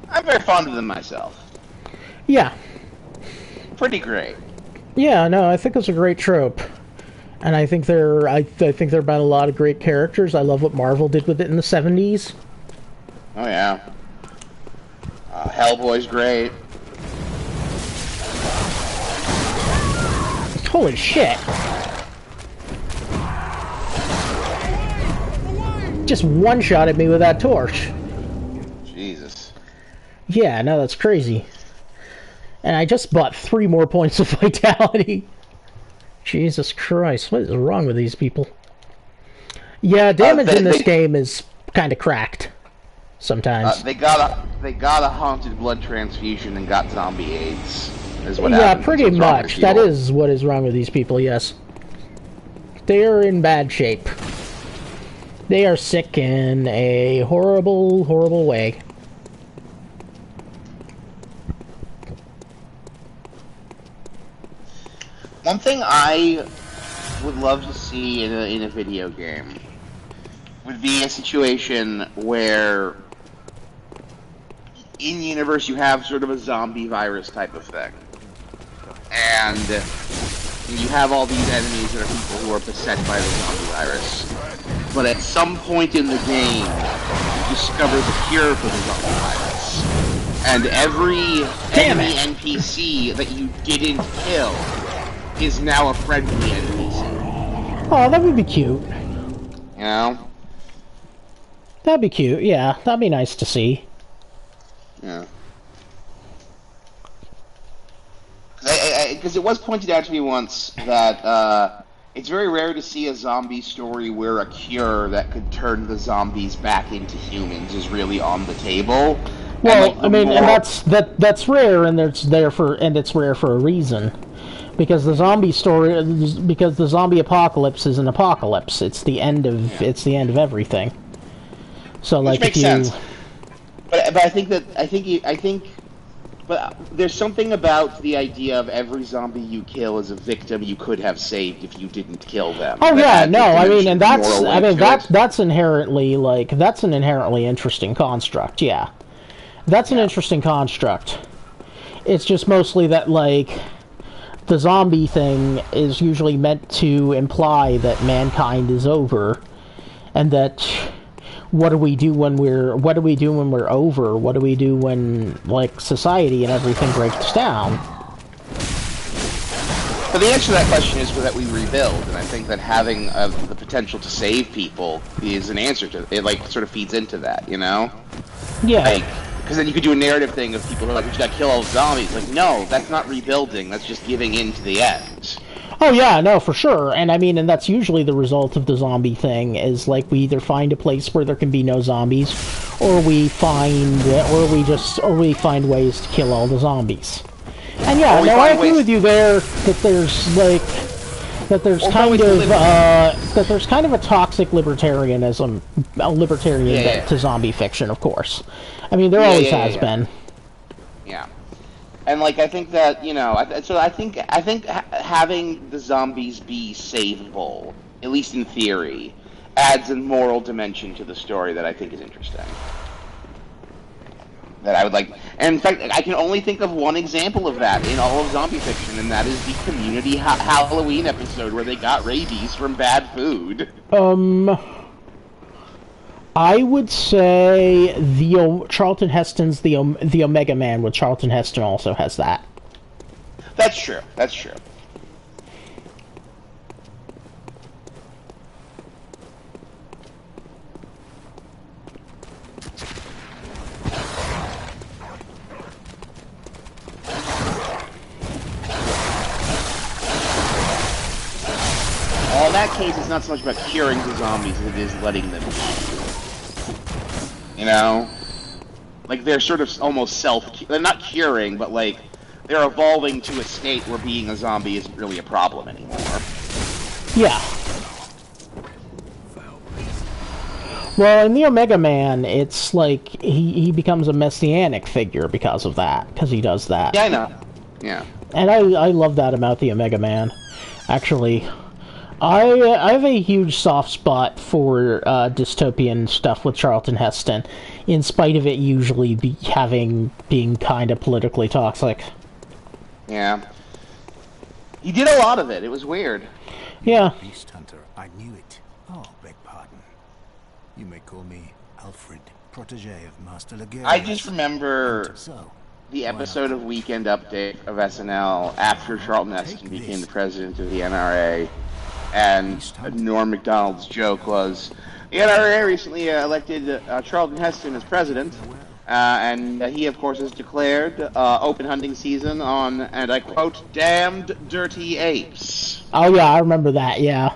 I'm very fond of them myself. Yeah. Pretty great. Yeah, no, I think it's a great trope. And I think I think there have been a lot of great characters. I love what Marvel did with it in the 70s. Oh yeah. Hellboy's great. Holy shit. Just one-shotted me with that torch. Jesus. Yeah, no, that's crazy. And I just bought 3 more points of vitality. Jesus Christ, what is wrong with these people? Yeah, damage in this game is kind of cracked. Sometimes. They got a haunted blood transfusion and got zombie AIDS. Is what yeah, happened. pretty much. That is what is wrong with these people, yes. They are in bad shape. They are sick in a horrible, horrible way. One thing I would love to see in a video game would be a situation where in universe you have sort of a zombie virus type of thing, and you have all these enemies that are people who are beset by the zombie virus. But at some point in the game, you discover the cure for the zombie virus, and every enemy NPC that you didn't kill is now a friendly NPC. Oh, that would be cute. You know? That'd be cute, yeah. That'd be nice to see. Yeah. Because it was pointed out to me once that it's very rare to see a zombie story where a cure that could turn the zombies back into humans is really on the table. Well, I mean, and that's rare, and it's rare for a reason. Because the zombie story, because the zombie apocalypse is an apocalypse. It's the end of everything. So, like, which makes sense. But but there's something about the idea of every zombie you kill is a victim you could have saved if you didn't kill them. Oh yeah, no, I mean, and that's inherently that's an inherently interesting construct. Yeah, that's an interesting construct. It's just mostly that the zombie thing is usually meant to imply that mankind is over, and that what do we do when we're over? What do we do when society and everything breaks down? But the answer to that question is that we rebuild, and I think that having the potential to save people is an answer to it. Sort of feeds into that, you know? Yeah. Because then you could do a narrative thing of people who are we just gotta kill all the zombies. No, that's not rebuilding. That's just giving in to the end. Oh yeah, no, for sure. And I mean, and that's usually the result of the zombie thing, is we either find a place where there can be no zombies, or we find ways to kill all the zombies. And yeah, no, I agree with you there that there's kind of a toxic libertarianism, to zombie fiction, of course. I mean, there always has been. Yeah. And I think that I think having the zombies be savable, at least in theory, adds a moral dimension to the story that I think is interesting. That I would like, and in fact, I can only think of one example of that in all of zombie fiction, and that is the Community Halloween episode where they got rabies from bad food. I would say Charlton Heston's the Omega Man with Charlton Heston also has that. That's true. That's true. Well, in that case, it's not so much about curing the zombies as it is letting them be. You know? They're sort of almost they're not curing, but they're evolving to a state where being a zombie isn't really a problem anymore. Yeah. Well, in the Omega Man, it's he becomes a messianic figure because of that, because he does that. Yeah, I know. Yeah. And I love that about the Omega Man. Actually, I have a huge soft spot for dystopian stuff with Charlton Heston, in spite of it usually being kind of politically toxic. Yeah. He did a lot of it. It was weird. Yeah. Beast hunter. I knew it. Oh, beg pardon. You may call me Alfred, protege of Master Legere. I just remember So, the episode of Weekend Update of SNL after Charlton Heston became the president of the NRA, and Norm Macdonald's joke was, the NRA recently elected Charlton Heston as president, and he, of course, has declared open hunting season on, and I quote, damned dirty apes. Oh yeah, I remember that. Yeah.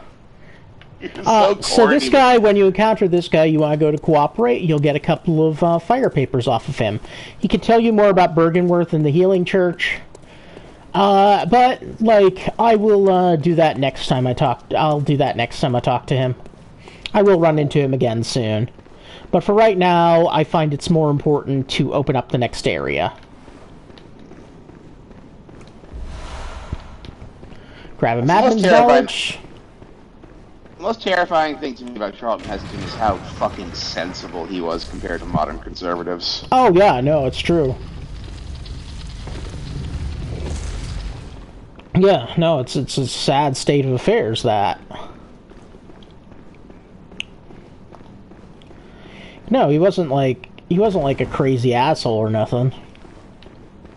So this guy, when you encounter this guy, you want to go to cooperate, you'll get a couple of fire papers off of him. He can tell you more about Bergenworth and the Healing Church. But, like, I will do that next time I talk. I'll do that next time I talk to him. I will run into him again soon. But for right now, I find it's more important to open up the next area. Grab a map and knowledge. The most terrifying thing to me about Charlton Heston is how fucking sensible he was compared to modern conservatives. Oh yeah, no, it's true. Yeah, no, it's a sad state of affairs, that. No, he wasn't like a crazy asshole or nothing.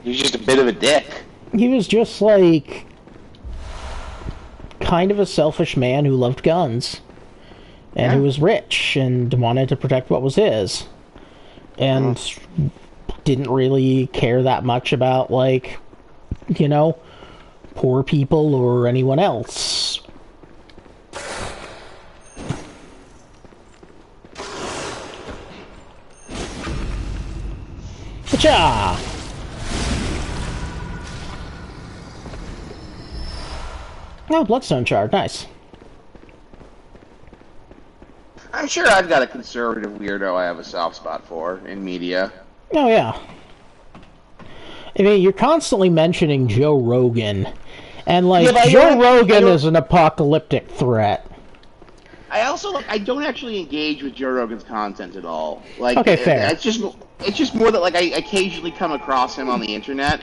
He was just a bit of a dick. He was just like kind of a selfish man who loved guns and who was rich and wanted to protect what was his, and didn't really care that much about, like, you know, poor people or anyone else. Cha! Oh, Bloodstone Shard, nice. I'm sure I've got a conservative weirdo I have a soft spot for in media. Oh, yeah. I mean, you're constantly mentioning Joe Rogan, and, like, Yeah, Joe Rogan is an apocalyptic threat. I don't actually engage with Joe Rogan's content at all. Like, Okay, fair. It's just more that, like, I occasionally come across him on the internet,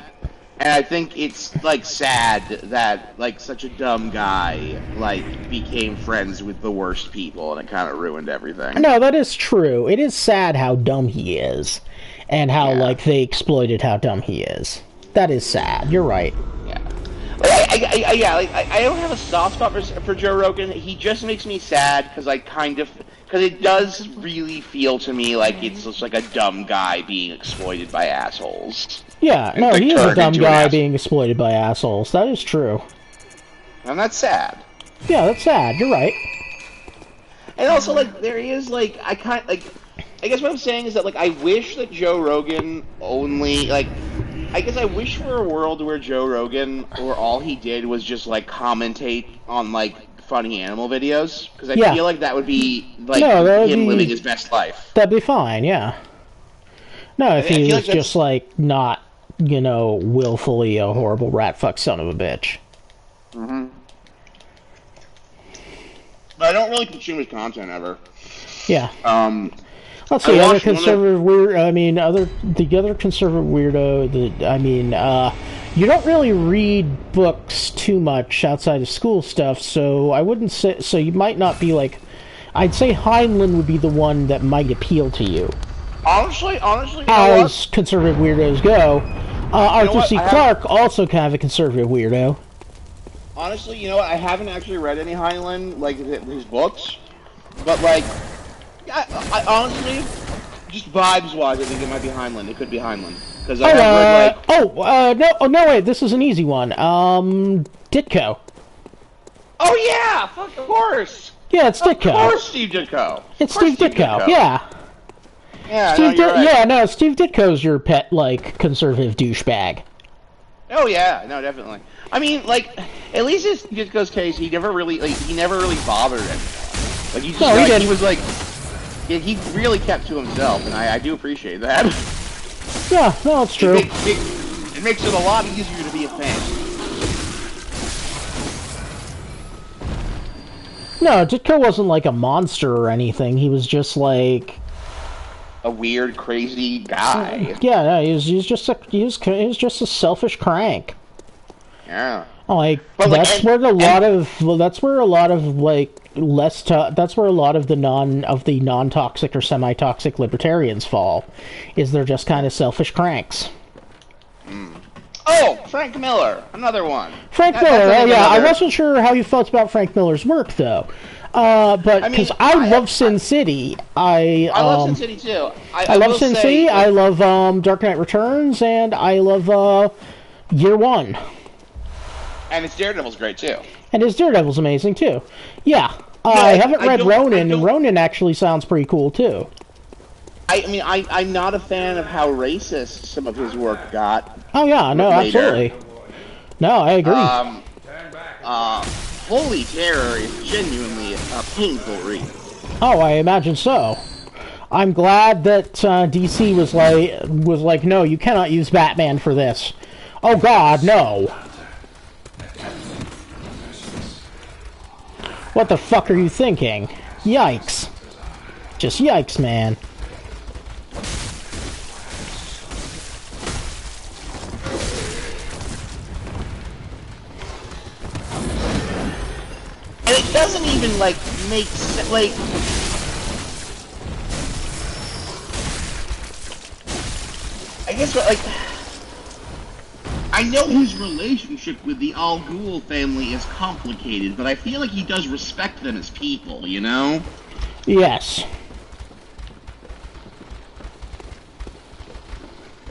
and I think it's, like, sad that, like, such a dumb guy, like, became friends with the worst people, and it kind of ruined everything. No, that is true. It is sad how dumb he is, and how, like, they exploited how dumb he is. That is sad. You're right. Yeah. I don't have a soft spot for Joe Rogan. He just makes me sad because it does really feel to me like it's just like a dumb guy being exploited by assholes. Yeah, no, he is a dumb guy being exploited by assholes. That is true. And that's sad. Yeah, that's sad. You're right. And also, like, there is, like, I guess what I'm saying is that, like, I wish that Joe Rogan only, like, I guess I wish for a world where Joe Rogan, or all he did was just, like, commentate on, like, funny animal videos, because I feel like that would be, like, him living his best life. That'd be fine, yeah. No, if he was just, like, not, you know, willfully a horrible rat-fuck son of a bitch. Mm-hmm. But I don't really consume his content ever. Yeah. Let's see, other conservative weird. I mean, the other conservative weirdo. You don't really read books too much outside of school stuff, so I wouldn't say. So you might not be like. I'd say Heinlein would be the one that might appeal to you. Honestly, as conservative weirdos go, Arthur C. Clarke also kind of a conservative weirdo. Honestly, you know what? I haven't actually read any Heinlein, like his books, but like. I honestly, just vibes-wise, I think it might be Heinlein. It could be Heinlein. Because I have read, like... no, wait, this is an easy one. Ditko. Oh, yeah! Fuck, of course! Yeah, it's Ditko. Of course Steve Ditko. It's Steve Ditko, yeah. Yeah, Steve Ditko's your pet, like, conservative douchebag. Oh, yeah, no, definitely. I mean, like, at least in Steve Ditko's case, he never really bothered anyone. Like, he didn't. He was, like... Yeah, he really kept to himself, and I do appreciate that. Yeah, no, it's true. It makes it a lot easier to be a fan. No, Ditko wasn't like a monster or anything. He was just like a weird, crazy guy. Yeah, no, he was just a selfish crank. Yeah. Like But, like, that's where a lot of that's where a lot of like that's where a lot of the non-toxic or semi-toxic libertarians fall, is they're just kind of selfish cranks. Oh, Frank Miller, another one. Frank Miller, oh yeah, I wasn't sure how you felt about Frank Miller's work though, but because I love Sin City, I love Sin City too. I love Sin City. I love Dark Knight Returns, and I love Year One. And his Daredevil's great too. And his Daredevil's amazing too. Yeah, I haven't read Ronin, and Ronin actually sounds pretty cool too. I mean, I'm not a fan of how racist some of his work got. Oh yeah, no, later. absolutely. No, I agree. Holy Terror is genuinely a painful read. Oh, I imagine so. I'm glad that DC was like, no, you cannot use Batman for this. Oh God, no. What the fuck are you thinking? Yikes. Just yikes, man. And it doesn't even, like, make sense, like... I guess, like... I know his relationship with the Al Ghul family is complicated, but I feel like he does respect them as people, you know? Yes.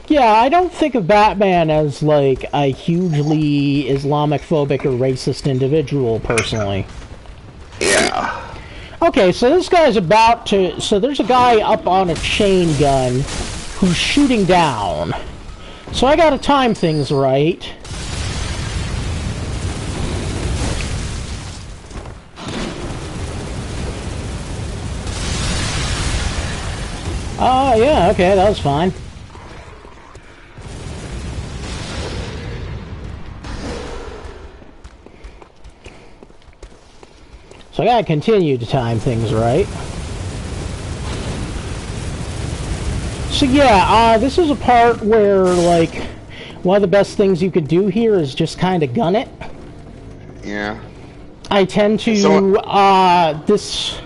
Yeah, I don't think of Batman as, like, a hugely Islamophobic or racist individual, personally. Yeah. Okay, so this guy's about to... So there's a guy up on a chain gun who's shooting down. So I gotta time things right. Oh, yeah, okay, that was fine. So I gotta continue to time things right. So yeah, this is a part where, like, one of the best things you could do here is just kind of gun it. Yeah. I tend to, this...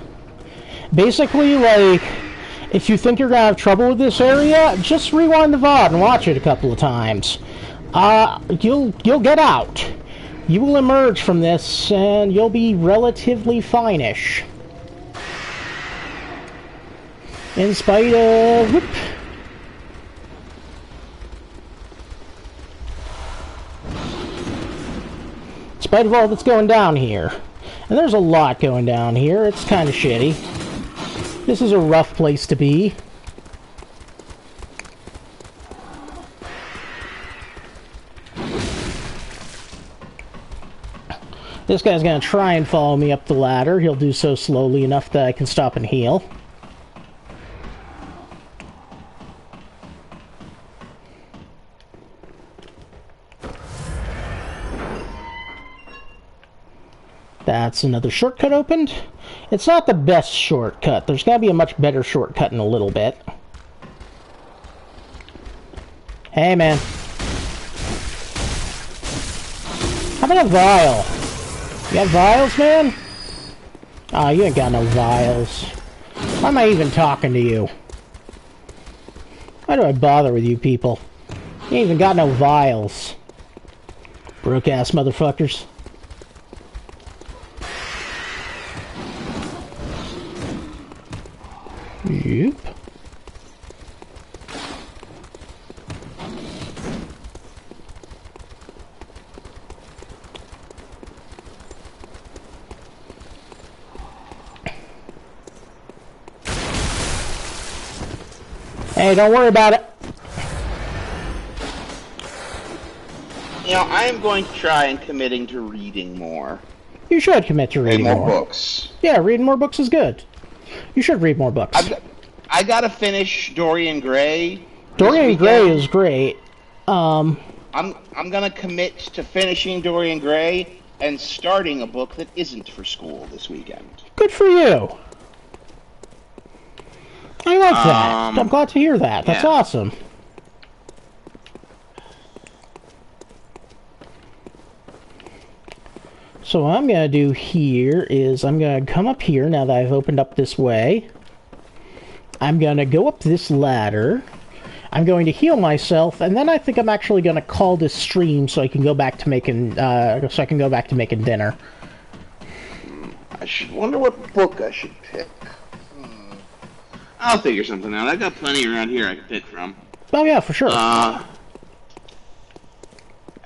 Basically, like, if you think you're gonna have trouble with this area, just rewind the VOD and watch it a couple of times. You'll get out. You will emerge from this, and you'll be relatively fine-ish. In spite of... Whoop. In spite of all that's going down here. And there's a lot going down here. It's kind of shitty. This is a rough place to be. This guy's gonna try and follow me up the ladder. He'll do so slowly enough that I can stop and heal. That's another shortcut opened. It's not the best shortcut. There's gotta be a much better shortcut in a little bit. Hey, man. How about a vial? You got vials, man? Oh, you ain't got no vials. Why am I even talking to you? Why do I bother with you people? You ain't even got no vials. Broke-ass motherfuckers. Yep. Hey, don't worry about it. You know, I am going to try and committing to reading more. You should commit to reading more books. Yeah, reading more books is good. You should read more books. I gotta finish Dorian Gray. Dorian Gray is great. I'm gonna commit to finishing Dorian Gray and starting a book that isn't for school this weekend. Good for you. I like that. I'm glad to hear that. That's awesome. So what I'm going to do here is I'm going to come up here now that I've opened up this way. I'm going to go up this ladder. I'm going to heal myself, and then I think I'm actually going to call this stream so I can go back to making dinner. I should wonder what book I should pick. I'll figure something out. I got plenty around here I can pick from. Oh yeah, for sure.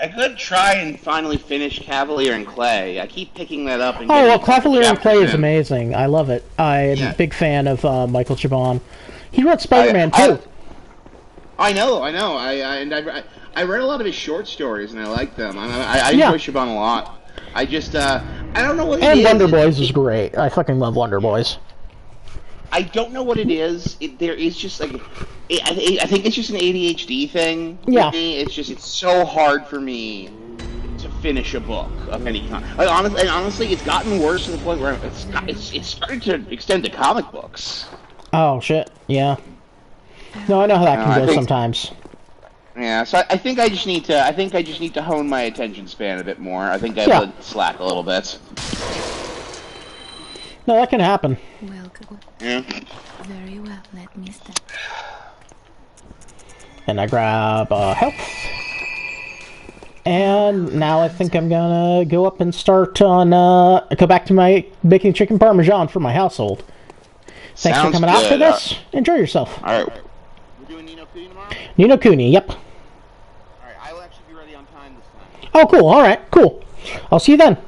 I could try and finally finish Cavalier and Clay. I keep picking that up. And oh, well, Cavalier and Clay is amazing. I love it. I'm a big fan of Michael Chabon. He wrote Spider-Man too. I know. I read a lot of his short stories, and I like them. I enjoy Chabon a lot. I just, I don't know what it is. And Wonder Boys is great. I fucking love Wonder Boys. I don't know what it is. There is just like, I think it's just an ADHD thing. Yeah. Me. It's so hard for me to finish a book of any kind. Like, honestly, it's gotten worse to the point where it's started to extend to comic books. Oh shit! Yeah. No, I know how that can go sometimes. Yeah, so I think I just need to hone my attention span a bit more. I think I would slack a little bit. No, that can happen. Welcome. Yeah. Very well, let me step. And I grab health. And now I think I'm gonna go up and start on, go back to my baking chicken parmesan for my household. Thanks for coming out for this. Enjoy yourself. Alright. We're doing Ni no Kuni tomorrow? Ni no Kuni, yep. Alright, I will actually be ready on time this time. Oh, cool. Alright, cool. I'll see you then.